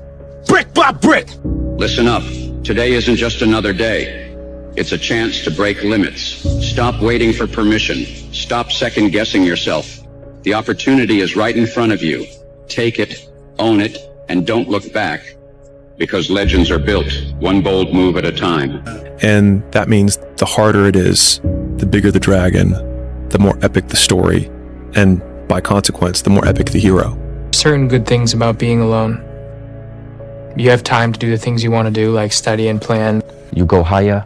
Brick by brick. Listen up. Today isn't just another day. It's a chance to break limits. Stop waiting for permission. Stop second guessing yourself. The opportunity is right in front of you. Take it, own it, and don't look back. Because legends are built, one bold move at a time. And that means the harder it is, the bigger the dragon, the more epic the story, and by consequence, the more epic the hero. Certain good things about being alone. You have time to do the things you want to do, like study and plan. You go higher,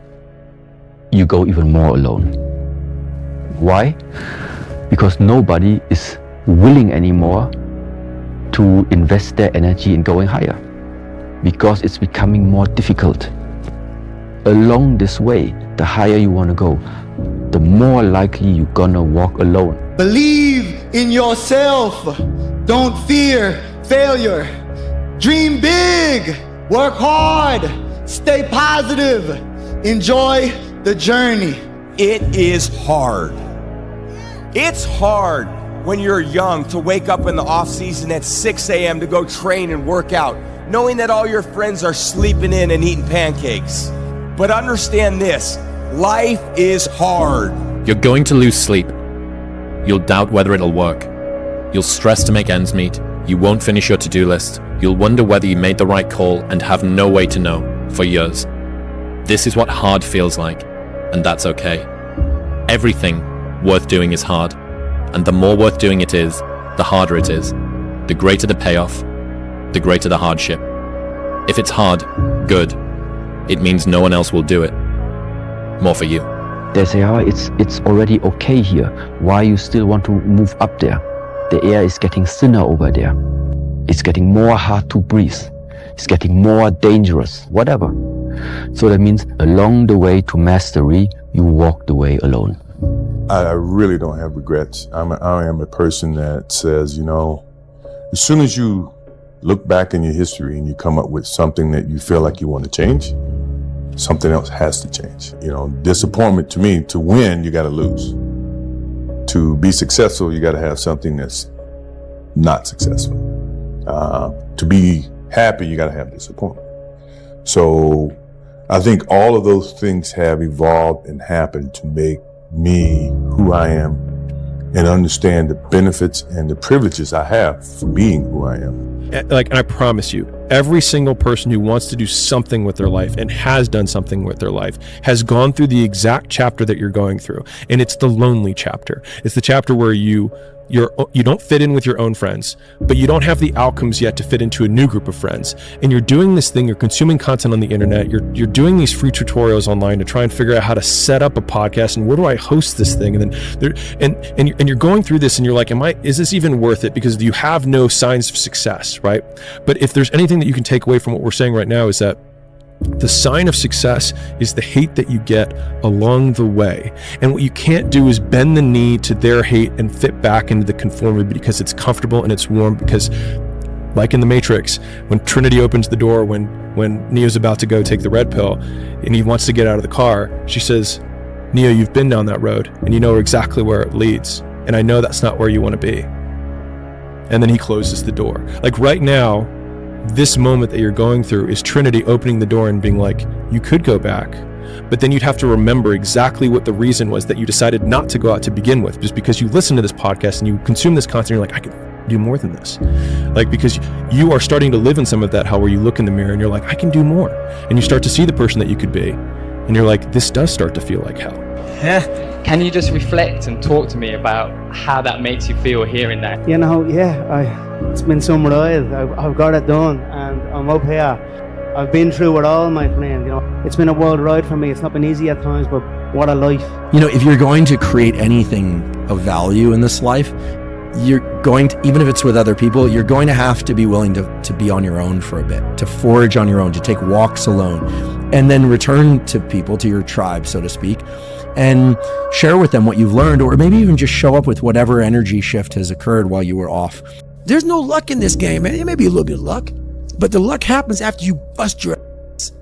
you go even more alone. Why? Because nobody is willing anymore to invest their energy in going higher. Because it's becoming more difficult. Along this way, the higher you want to go, the more likely you're gonna walk alone. Believe in yourself. Don't fear failure. Dream big, work hard, stay positive, enjoy the journey. It is hard. It's hard when you're young to wake up in the off season at 6 a.m. to go train and work out, knowing that all your friends are sleeping in and eating pancakes. But understand this, life is hard. You're going to lose sleep. You'll doubt whether it'll work. You'll stress to make ends meet. You won't finish your to-do list. You'll wonder whether you made the right call and have no way to know for years. This is what hard feels like, and that's okay. Everything worth doing is hard, and the more worth doing it is, the harder it is. The greater the payoff, the greater the hardship. If it's hard, good. It means no one else will do it. More for you. They say, oh, it's already okay here. Why you still want to move up there? The air is getting thinner over there. It's getting more hard to breathe. It's getting more dangerous, whatever. So that means along the way to mastery, you walk the way alone. I really don't have regrets. I am a person that says, you know, as soon as you look back in your history and you come up with something that you feel like you want to change, something else has to change. You know, disappointment to me, to win, you got to lose. To be successful, you got to have something that's not successful. To be happy, you got to have disappointment. So I think all of those things have evolved and happened to make me who I am and understand the benefits and the privileges I have for being who I am. Like, and I promise you, every single person who wants to do something with their life and has done something with their life has gone through the exact chapter that you're going through. And it's the lonely chapter. It's the chapter where you don't fit in with your own friends, but you don't have the outcomes yet to fit into a new group of friends. And you're doing this thing, you're consuming content on the internet, you're doing these free tutorials online to try and figure out how to set up a podcast and where do I host this thing? And then you're going through this and you're like, is this even worth it? Because you have no signs of success, right? But if there's anything that you can take away from what we're saying right now, is that the sign of success is the hate that you get along the way. And what you can't do is bend the knee to their hate and fit back into the conformity because it's comfortable and it's warm. Because like in the Matrix, when Trinity opens the door, when Neo's about to go take the red pill and he wants to get out of the car, she says, Neo, you've been down that road and you know exactly where it leads. And I know that's not where you want to be. And then he closes the door. Like right now, this moment that you're going through is Trinity opening the door and being like, you could go back, but then you'd have to remember exactly what the reason was that you decided not to go out to begin with, just because you listen to this podcast and you consume this content, you're like, I can do more than this. Like, because you are starting to live in some of that hell where you look in the mirror and you're like, I can do more. And you start to see the person that you could be. And you're like, this does start to feel like hell. Can you just reflect and talk to me about how that makes you feel hearing that? You know, it's been some ride. I've got it done and I'm up here. I've been through it all, my friend. You know, it's been a wild ride for me. It's not been easy at times, but what a life. You know, if you're going to create anything of value in this life, you're going to, even if it's with other people, you're going to have to be willing to be on your own for a bit, to forage on your own, to take walks alone, and then return to people, to your tribe, so to speak, and share with them what you've learned, or maybe even just show up with whatever energy shift has occurred while you were off. There's no luck in this game, man. It may be a little bit of luck, but the luck happens after you bust your ass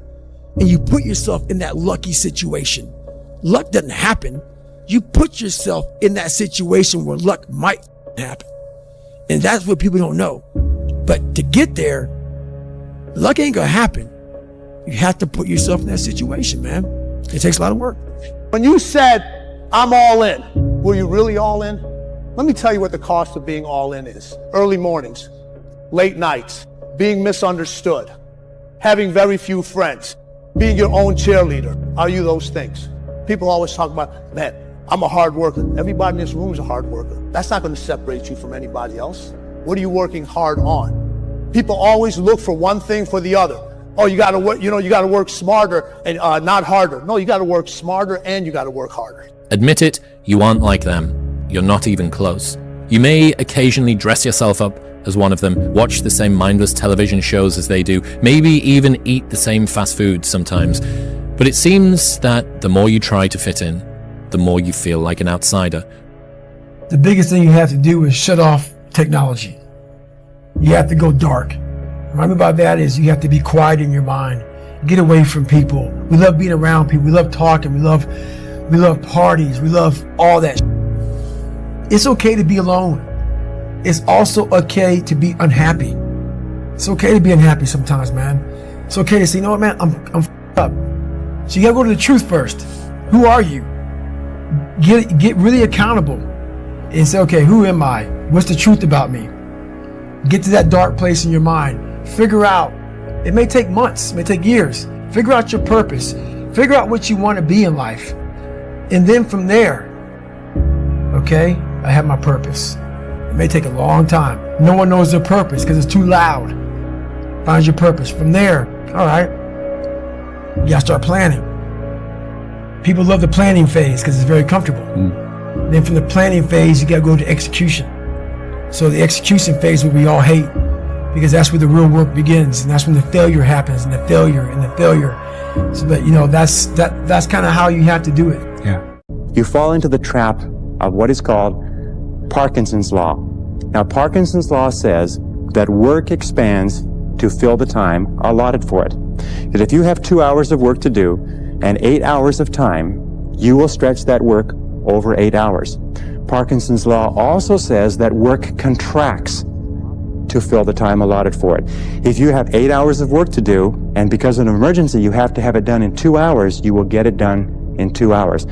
and you put yourself in that lucky situation. Luck doesn't happen. You put yourself in that situation where luck might happen. And that's what people don't know. But to get there, luck ain't gonna happen. You have to put yourself in that situation, man. It takes a lot of work. When you said, I'm all in, were you really all in? Let me tell you what the cost of being all in is. Early mornings, late nights, being misunderstood, having very few friends, being your own cheerleader. Are you those things? People always talk about, man, I'm a hard worker. Everybody in this room is a hard worker. That's not going to separate you from anybody else. What are you working hard on? People always look for one thing for the other. Oh, you got to work, you got to work smarter and not harder. No, you got to work smarter and you got to work harder. Admit it, you aren't like them. You're not even close. You may occasionally dress yourself up as one of them, watch the same mindless television shows as they do, maybe even eat the same fast food sometimes. But it seems that the more you try to fit in, the more you feel like an outsider. The biggest thing you have to do is shut off technology. You have to go dark. What I mean by that is you have to be quiet in your mind. Get away from people. We love being around people. We love talking. We love parties. We love all that. It's okay to be alone. It's also okay to be unhappy. It's okay to be unhappy sometimes, man. It's okay to say, you know what, man, I'm up. So you gotta go to the truth first. Who are you? Get really accountable and say, okay, who am I? What's the truth about me? Get to that dark place in your mind. Figure out, it may take months, it may take years. Figure out your purpose. Figure out what you want to be in life. And then from there, okay, I have my purpose. It may take a long time. No one knows their purpose because it's too loud. Find your purpose. From there, all right, you gotta start planning. People love the planning phase because it's very comfortable. Then from the planning phase, you gotta go to execution. So the execution phase, what we all hate, because that's where the real work begins, and that's when the failure happens, and the failure. So that, you know, that's kind of how you have to do it. Yeah. You fall into the trap of what is called Parkinson's law. Now, Parkinson's law says that work expands to fill the time allotted for it. That if you have 2 hours of work to do and 8 hours of time, you will stretch that work over 8 hours. Parkinson's law also says that work contracts to fill the time allotted for it. If you have 8 hours of work to do, and because of an emergency you have to have it done in 2 hours, you will get it done in 2 hours.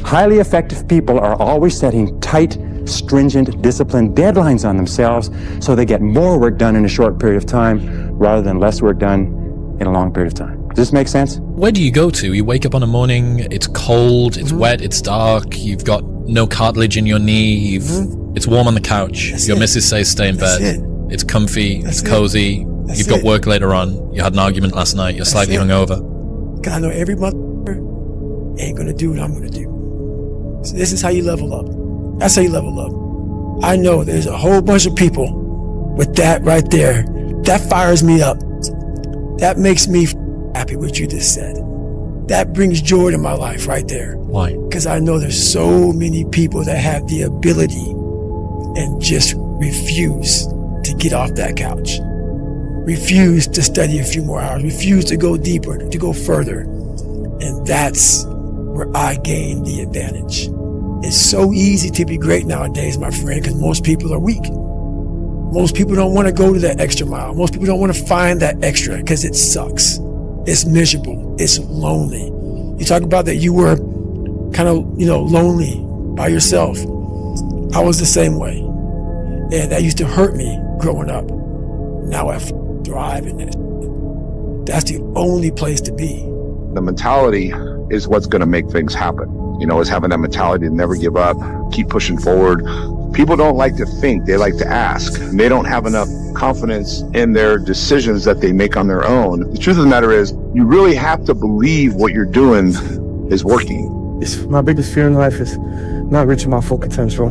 Highly effective people are always setting tight, stringent, disciplined deadlines on themselves so they get more work done in a short period of time rather than less work done in a long period of time. Does this make sense? Where do you go to? You wake up on a morning, it's cold, it's wet, it's dark, you've got no cartilage in your knee, it's warm on the couch, your missus says stay in bed, it's comfy, it's cozy, you've got work later on, you had an argument last night, you're slightly hungover. Because I know every motherfucker ain't gonna do what I'm gonna do. So this is how you level up. That's how you level up. I know there's a whole bunch of people with that right there. That fires me up. That makes me happy what you just said. That brings joy to my life right there. Why? Because I know there's so many people that have the ability and just refuse to get off that couch. Refuse to study a few more hours. Refuse to go deeper, to go further. And that's where I gain the advantage. It's so easy to be great nowadays, my friend, because most people are weak. Most people don't want to go to that extra mile. Most people don't want to find that extra because it sucks. It's miserable. It's lonely. You talk about that you were kind of, lonely by yourself. I was the same way. And that used to hurt me growing up. Now I thrive in it. That's the only place to be. The mentality is what's going to make things happen. Is having that mentality to never give up, keep pushing forward. People don't like to think, they like to ask. And they don't have enough confidence in their decisions that they make on their own. The truth of the matter is, you really have to believe what you're doing is working. My biggest fear in life is not reaching my full potential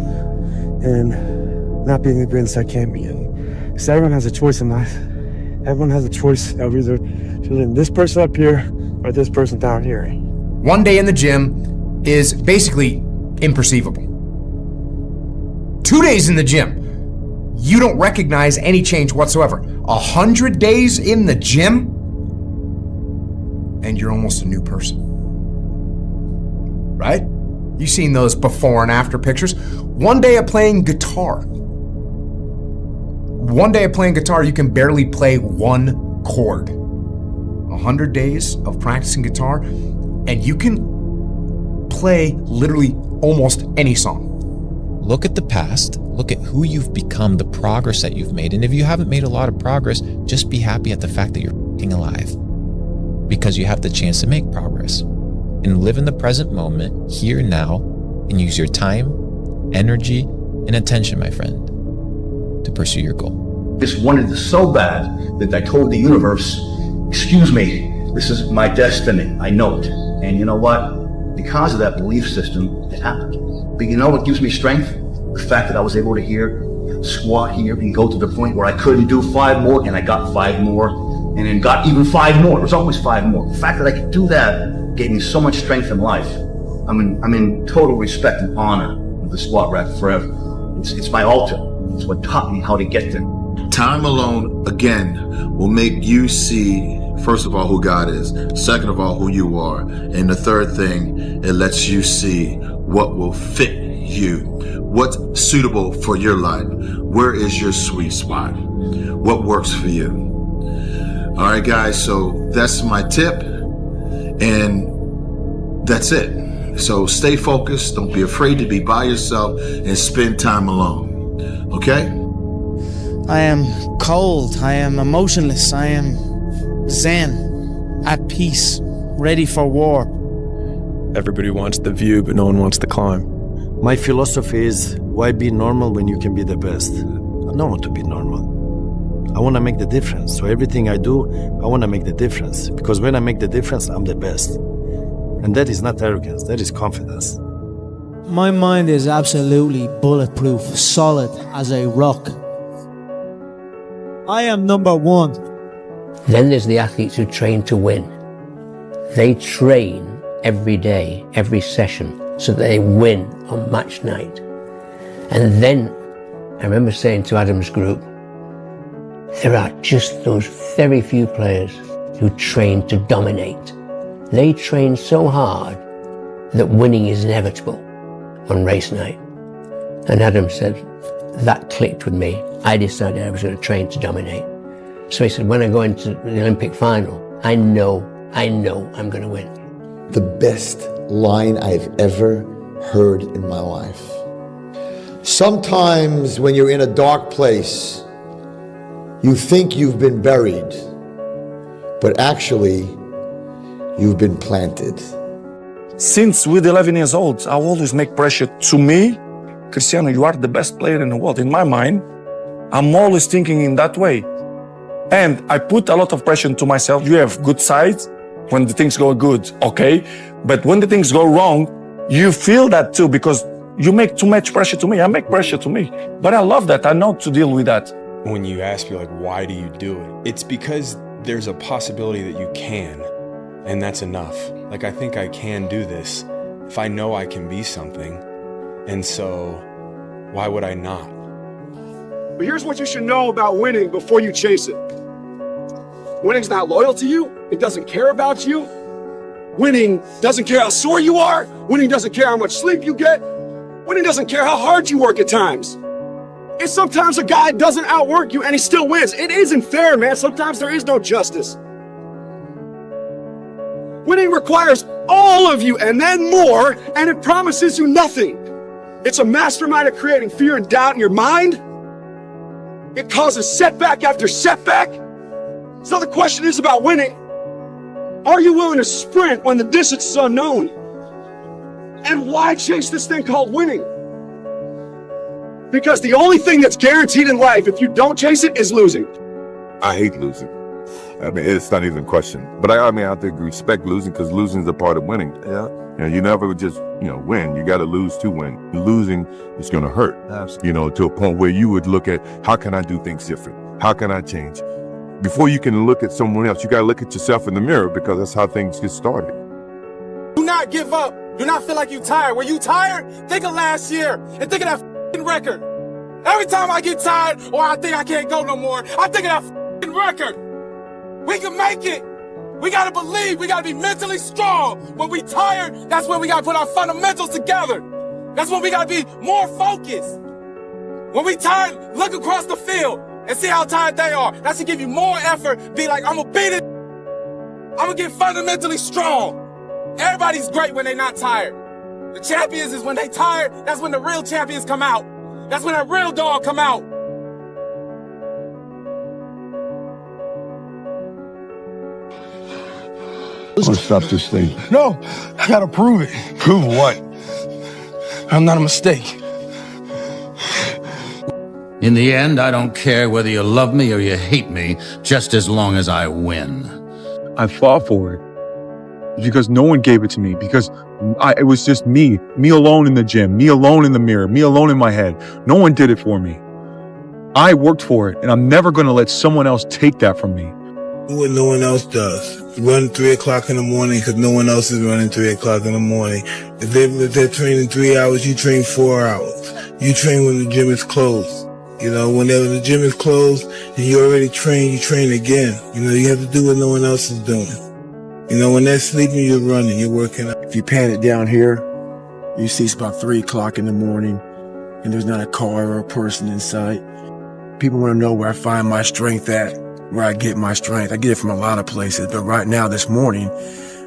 and not being the greatest I can be. Because everyone has a choice in life. Everyone has a choice of either choosing this person up here or this person down here. One day in the gym is basically imperceivable. 2 days in the gym, you don't recognize any change whatsoever. 100 days in the gym, and you're almost a new person. Right? You've seen those before and after pictures. One day of playing guitar. You can barely play one chord. 100 days of practicing guitar, and you can play literally almost any song. Look at the past, look at who you've become, the progress that you've made. And if you haven't made a lot of progress, just be happy at the fact that you're f***ing alive. Because you have the chance to make progress. And live in the present moment, here and now, and use your time, energy, and attention, my friend, to pursue your goal. Just wanted it so bad that I told the universe, excuse me, this is my destiny, I know it. And you know what? Because of that belief system, it happened. But you know what gives me strength? The fact that I was able to squat here and go to the point where I couldn't do 5 more, and I got 5 more, and then got even 5 more. It was always 5 more. The fact that I could do that gave me so much strength in life. I'm in total respect and honor of the squat rack forever. It's my altar. It's what taught me how to get there. Time alone, again, will make you see, first of all, who God is. Second of all, who you are. And the third thing, it lets you see what will fit you. What's suitable for your life. Where is your sweet spot? What works for you? All right, guys, so that's my tip. And that's it. So stay focused. Don't be afraid to be by yourself and spend time alone. Okay? I am cold. I am emotionless. I am zen, at peace, ready for war. Everybody wants the view, but no one wants the climb. My philosophy is, why be normal when you can be the best? I don't want to be normal. I want to make the difference. So everything I do, I want to make the difference. Because when I make the difference, I'm the best. And that is not arrogance, that is confidence. My mind is absolutely bulletproof, solid as a rock. I am number one. Then there's the athletes who train to win. They train every day, every session, so that they win on match night. And then, I remember saying to Adam's group, there are just those very few players who train to dominate. They train so hard that winning is inevitable on race night. And Adam said, that clicked with me. I decided I was going to train to dominate. So he said, when I go into the Olympic final, I know I'm going to win. The best line I've ever heard in my life. Sometimes when you're in a dark place, you think you've been buried, but actually, you've been planted. Since with 11 years old, I always make pressure to me. Cristiano, you are the best player in the world. In my mind, I'm always thinking in that way. And I put a lot of pressure to myself. You have good sides when the things go good, okay? But when the things go wrong, you feel that too because you make too much pressure to me. I make pressure to me. But I love that. I know to deal with that. When you ask me, like, why do you do it? It's because there's a possibility that you can. And that's enough. Like, I think I can do this if I know I can be something. And so, why would I not? But here's what you should know about winning before you chase it. Winning's not loyal to you. It doesn't care about you. Winning doesn't care how sore you are. Winning doesn't care how much sleep you get. Winning doesn't care how hard you work at times. And sometimes a guy doesn't outwork you and he still wins. It isn't fair, man. Sometimes there is no justice. Winning requires all of you and then more, and it promises you nothing. It's a mastermind of creating fear and doubt in your mind. It causes setback after setback. So the question is about winning. Are you willing to sprint when the distance is unknown? And why chase this thing called winning? Because the only thing that's guaranteed in life, if you don't chase it, is losing. I hate losing. I mean, it's not even a question. But I have to respect losing because losing is a part of winning. Yeah. You never just, win. You got to lose to win. Losing is going to hurt. Absolutely. To a point where you would look at, how can I do things different? How can I change? Before you can look at someone else, you got to look at yourself in the mirror because that's how things get started. Do not give up. Do not feel like you're tired. When you tired, think of last year and think of that record. Every time I get tired or I think I can't go no more, I think of that record. We can make it. We gotta believe. We gotta be mentally strong. When we tired, that's when we gotta put our fundamentals together. That's when we gotta be more focused. When we tired, look across the field and see how tired they are. That should give you more effort. Be like, I'm gonna beat it. I'm gonna get fundamentally strong. Everybody's great when they're not tired. The champions is when they tired. That's when the real champions come out. That's when that real dog come out. Let's stop this thing. No, I gotta prove it. Prove what? I'm not a mistake. In the end, I don't care whether you love me or you hate me, just as long as I win. I fought for it because no one gave it to me, because it was just me alone in the gym, me alone in the mirror, me alone in my head. No one did it for me. I worked for it, and I'm never going to let someone else take that from me. Do what no one else does. Run 3 o'clock in the morning because no one else is running 3 o'clock in the morning. If they're training 3 hours, you train 4 hours. You train when the gym is closed. You know, whenever the gym is closed and you already train, you train again. You know, you have to do what no one else is doing. You know, when they're sleeping, you're running, you're working out. If you pan it down here, you see it's about 3 o'clock in the morning and there's not a car or a person in sight. People want to know where I find my strength at, where I get my strength. I get it from a lot of places, but right now, this morning,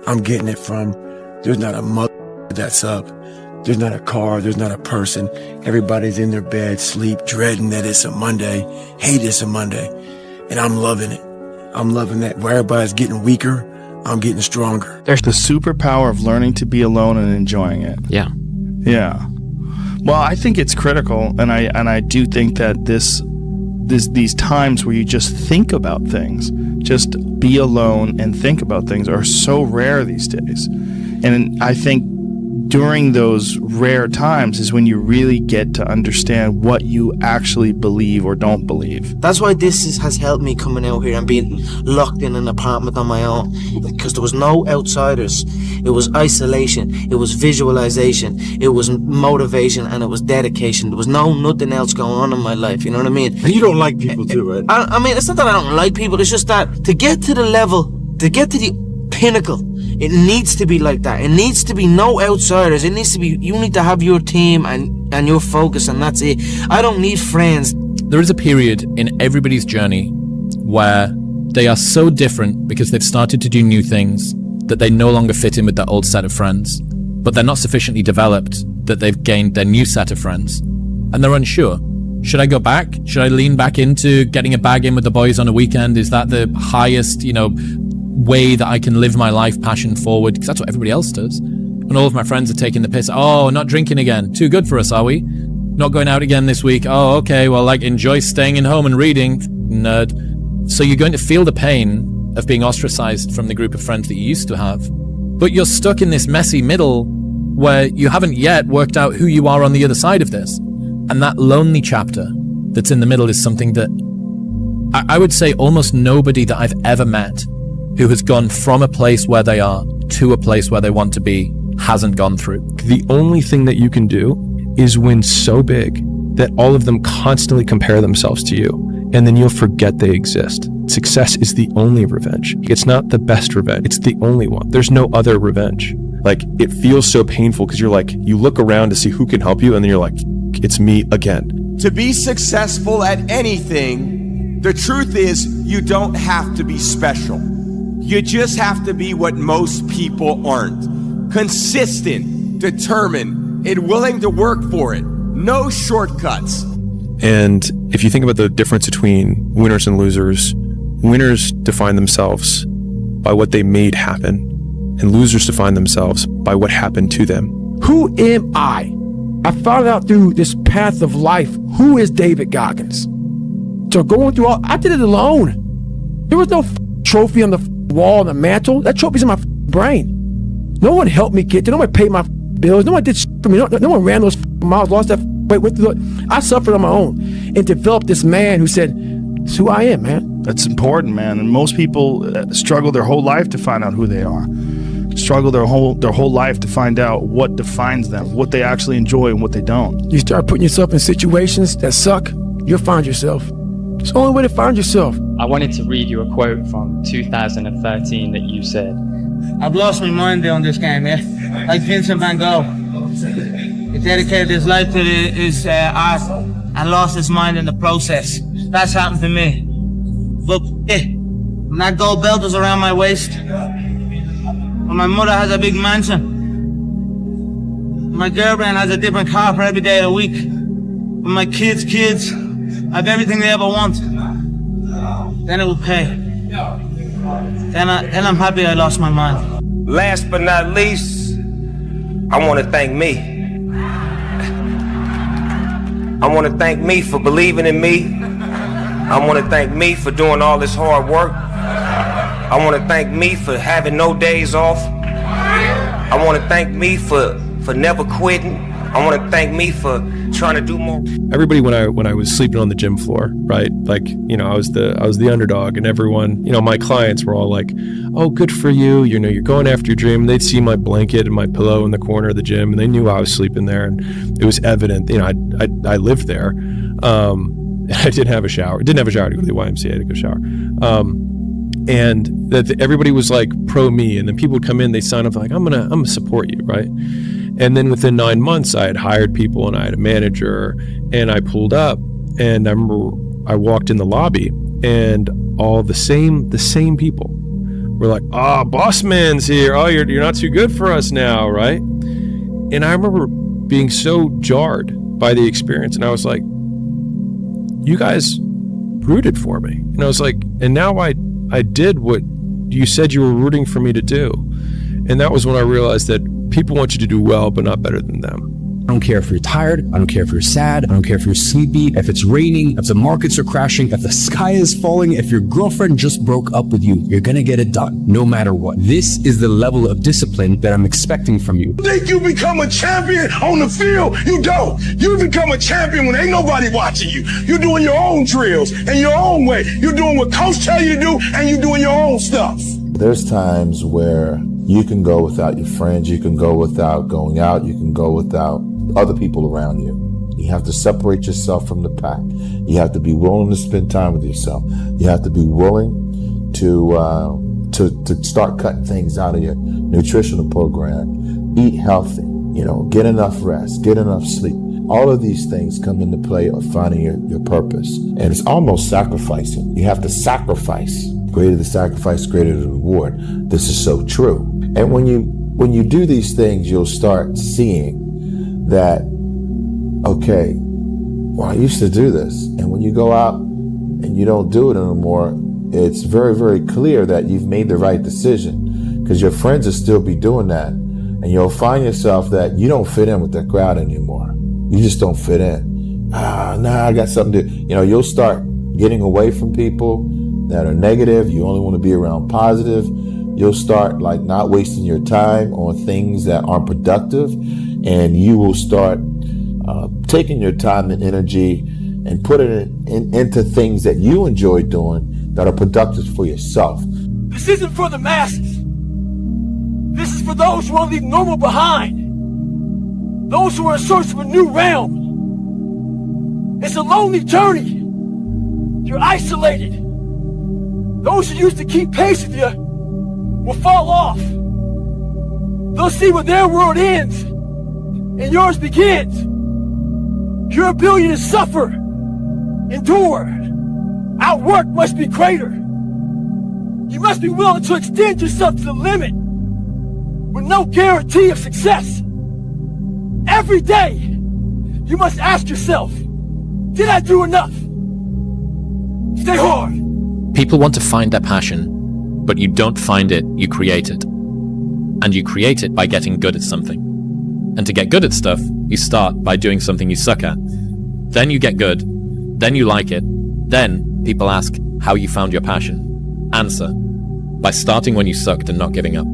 I'm getting it from, there's not a mother that's up. There's not a car, there's not a person. Everybody's in their bed, sleep, dreading that it's a Monday, hate it's a Monday. And I'm loving it. I'm loving that. Where everybody's getting weaker, I'm getting stronger. There's the superpower of learning to be alone and enjoying it. Yeah. Yeah. Well, I think it's critical, and I do think that these times where you just think about things, just be alone and think about things, are so rare these days. And I think during those rare times is when you really get to understand what you actually believe or don't believe. That's why this has helped me coming out here and being locked in an apartment on my own, because there was no outsiders. It was isolation, it was visualization, it was motivation, and it was dedication. There was nothing else going on in my life, you know what I mean? And you don't like people too, right? I mean, it's not that I don't like people, it's just that to get to the level, to get to the pinnacle, it needs to be like that. It needs to be no outsiders. It needs to be, you need to have your team and your focus, and that's it. I don't need friends. There is a period in everybody's journey where they are so different because they've started to do new things that they no longer fit in with their old set of friends, but they're not sufficiently developed that they've gained their new set of friends, and they're unsure. Should I go back? Should I lean back into getting a bag in with the boys on a weekend? Is that the highest, way that I can live my life passion forward? Because that's what everybody else does. And all of my friends are taking the piss. Oh, not drinking again. Too good for us, are we? Not going out again this week. Oh, okay. Well, enjoy staying in home and reading. Nerd. So you're going to feel the pain of being ostracized from the group of friends that you used to have. But you're stuck in this messy middle where you haven't yet worked out who you are on the other side of this. And that lonely chapter that's in the middle is something that I would say almost nobody that I've ever met who has gone from a place where they are to a place where they want to be hasn't gone through. The only thing that you can do is win so big that all of them constantly compare themselves to you, and then you'll forget they exist. Success is the only revenge. It's not the best revenge, it's the only one. There's no other revenge. It feels so painful because you look around to see who can help you, and then you're like, it's me again. To be successful at anything, the truth is you don't have to be special. You just have to be what most people aren't. Consistent, determined, and willing to work for it. No shortcuts. And if you think about the difference between winners and losers, winners define themselves by what they made happen, and losers define themselves by what happened to them. Who am I? I found out through this path of life, who is David Goggins? So going through I did it alone. There was no trophy on the wall on the mantle. That trophy's in my brain. No one helped me get there. No one paid my bills. No one did for me. No one ran those miles, lost that weight. I suffered on my own and developed this man who said, it's who I am, man. That's important, man. And most people struggle their whole life to find out who they are. Struggle their whole life to find out what defines them, what they actually enjoy and what they don't. You start putting yourself in situations that suck, you'll find yourself. It's the only way to find yourself. I wanted to read you a quote from 2013 that you said. I've lost my mind on this game, yeah? Like Vincent van Gogh. He dedicated his life to his art and lost his mind in the process. That's happened to me. But when that gold belt was around my waist, when my mother has a big mansion, my girlfriend has a different car for every day of the week, when my kids have everything they ever want, then it will pay. Then I'm happy I lost my mind. Last but not least, I want to thank me. I want to thank me for believing in me. I want to thank me for doing all this hard work. I want to thank me for having no days off. I want to thank me for never quitting. I want to thank me for trying to do more. Everybody, when I was sleeping on the gym floor, right? I was the underdog, and everyone, my clients were all like, "Oh, good for you. You're going after your dream." They'd see my blanket and my pillow in the corner of the gym, and they knew I was sleeping there, and it was evident. I lived there, I didn't have a shower. Didn't have a shower to go to the YMCA to go shower. And that everybody was like pro me, and then people would come in, they sign up like, I'm gonna support you, right? And then within 9 months, I had hired people and I had a manager, and I pulled up, and I remember I walked in the lobby, and all the same people were like, "Oh, boss man's here. Oh, you're not too good for us now, right?" And I remember being so jarred by the experience, and I was like, "You guys rooted for me," and I was like, "And now I did what you said you were rooting for me to do," and that was when I realized that people want you to do well, but not better than them. I don't care if you're tired. I don't care if you're sad. I don't care if you're sleepy, if it's raining, if the markets are crashing, if the sky is falling, if your girlfriend just broke up with you. You're gonna get it done, no matter what. This is the level of discipline that I'm expecting from you. You think you become a champion on the field? You don't. You become a champion when ain't nobody watching you. You're doing your own drills in your own way. You're doing what coach tell you to do, and you're doing your own stuff. There's times where you can go without your friends, you can go without going out, you can go without other people around you. You have to separate yourself from the pack. You have to be willing to spend time with yourself. You have to be willing to start cutting things out of your nutritional program. Eat healthy, get enough rest, get enough sleep. All of these things come into play of finding your purpose. And it's almost sacrificing. You have to sacrifice. Greater the sacrifice, greater the reward. This is so true. And when you do these things, you'll start seeing that, okay, well, I used to do this. And when you go out and you don't do it anymore, it's very, very clear that you've made the right decision, because your friends will still be doing that. And you'll find yourself that you don't fit in with that crowd anymore. You just don't fit in. I got something to, you'll start getting away from people that are negative. You only want to be around positive. You'll start like not wasting your time on things that aren't productive, and you will start taking your time and energy and putting it into things that you enjoy doing that are productive for yourself. This isn't for the masses. This is for those who want to leave normal behind. Those who are in search of a new realm. It's a lonely journey. You're isolated. Those who used to keep pace with you will fall off. They'll see where their world ends and yours begins. Your ability to suffer, endure, outwork must be greater. You must be willing to extend yourself to the limit with no guarantee of success. Every day, you must ask yourself, did I do enough? Stay hard. People want to find their passion, but you don't find it, you create it. And you create it by getting good at something. And to get good at stuff, you start by doing something you suck at. Then you get good, then you like it, then people ask how you found your passion. Answer, by starting when you sucked and not giving up.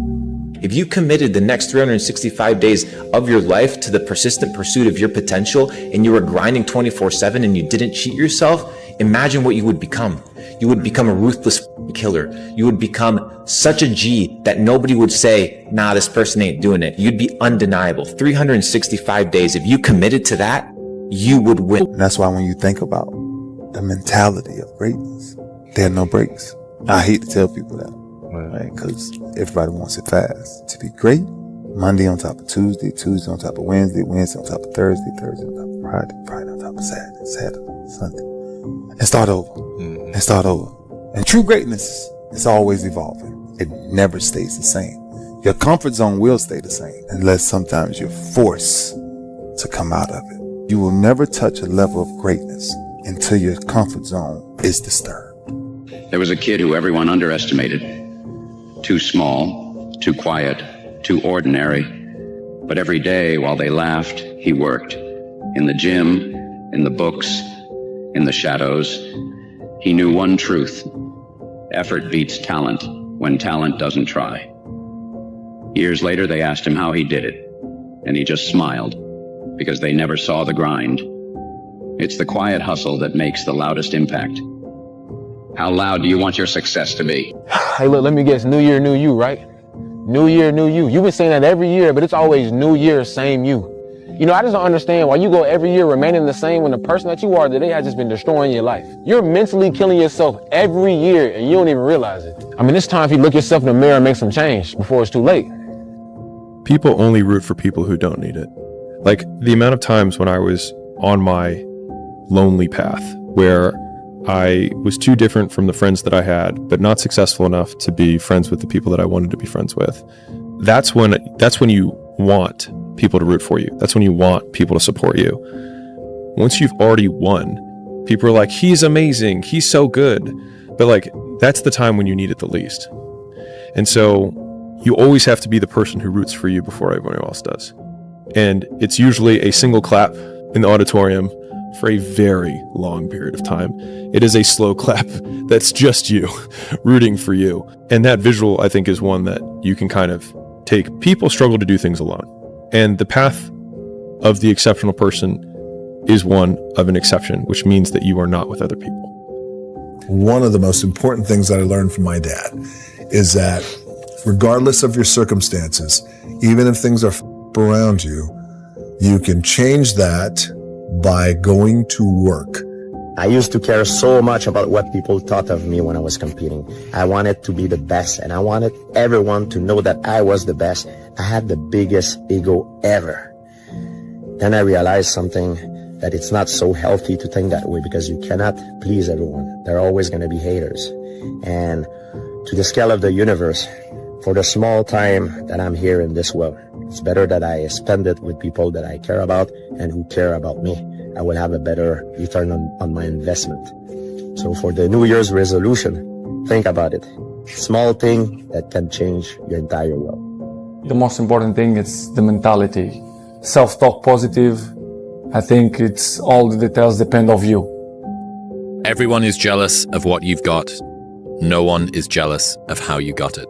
If you committed the next 365 days of your life to the persistent pursuit of your potential, and you were grinding 24/7 and you didn't cheat yourself, imagine what you would become. You would become a ruthless killer. You would become such a G that nobody would say, nah, this person ain't doing it. You'd be undeniable. 365 days, if you committed to that, you would win. And that's why when you think about the mentality of greatness, there are no breaks. I hate to tell people that, right? Because everybody wants it fast. To be great, Monday on top of Tuesday, Tuesday on top of Wednesday, Wednesday on top of Thursday, Thursday on top of Friday, Friday on top of Saturday, Saturday, Sunday. And start over. And start over. And true greatness is always evolving. It never stays the same. Your comfort zone will stay the same unless sometimes you're forced to come out of it. You will never touch a level of greatness until your comfort zone is disturbed. There was a kid who everyone underestimated. Too small, too quiet, too ordinary. But every day while they laughed, he worked. In the gym, in the books, in the shadows. He knew one truth. Effort beats talent when talent doesn't try. Years later, they asked him how he did it, and he just smiled because they never saw the grind. It's the quiet hustle that makes the loudest impact. How loud do you want your success to be? Hey, look, let me guess. New year, new you, right? New year, new you. You've been saying that every year, but it's always new year, same you. You know, I just don't understand why you go every year remaining the same when the person that you are today has just been destroying your life. You're mentally killing yourself every year and you don't even realize it. I mean, it's time for you to look yourself in the mirror and make some change before it's too late. People only root for people who don't need it. Like the amount of times when I was on my lonely path where I was too different from the friends that I had, but not successful enough to be friends with the people that I wanted to be friends with. That's when you want people to root for you. That's when you want people to support you. Once you've already won, people are like, he's amazing, he's so good. But like, that's the time when you need it the least. And so you always have to be the person who roots for you before everyone else does. And it's usually a single clap in the auditorium for a very long period of time. It is a slow clap that's just you rooting for you. And that visual, I think, is one that you can kind of take. People struggle to do things alone. And the path of the exceptional person is one of an exception, which means that you are not with other people. One of the most important things that I learned from my dad is that regardless of your circumstances, even if things are around you, you can change that by going to work. I used to care so much about what people thought of me when I was competing. I wanted to be the best, and I wanted everyone to know that I was the best. I had the biggest ego ever. Then I realized something, that it's not so healthy to think that way, because you cannot please everyone. There are always going to be haters. And to the scale of the universe, for the small time that I'm here in this world, it's better that I spend it with people that I care about and who care about me. I will have a better return on my investment. So for the New Year's resolution, think about it. Small thing that can change your entire world. The most important thing is the mentality. Self-talk positive. I think it's all the details depend on you. Everyone is jealous of what you've got. No one is jealous of how you got it.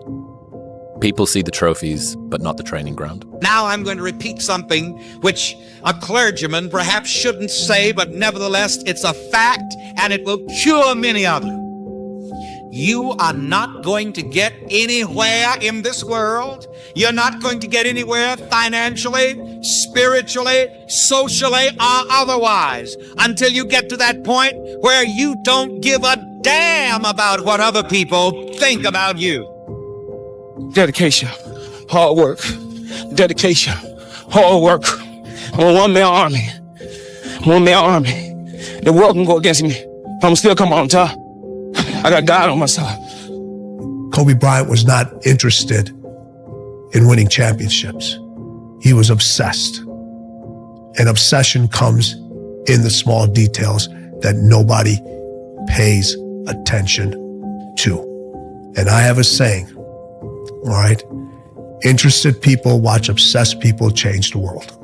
People see the trophies, but not the training ground. Now I'm going to repeat something which a clergyman perhaps shouldn't say, but nevertheless, it's a fact, and it will cure many of you. You are not going to get anywhere in this world. You're not going to get anywhere financially, spiritually, socially, or otherwise until you get to that point where you don't give a damn about what other people think about you. Dedication, hard work, dedication, hard work. I'm a one-man army. The world can go against me, but I'm still come on top. I got God on my side. Kobe Bryant was not interested in winning championships. He was obsessed. And obsession comes in the small details that nobody pays attention to. And I have a saying, all right? Interested people watch obsessed people change the world.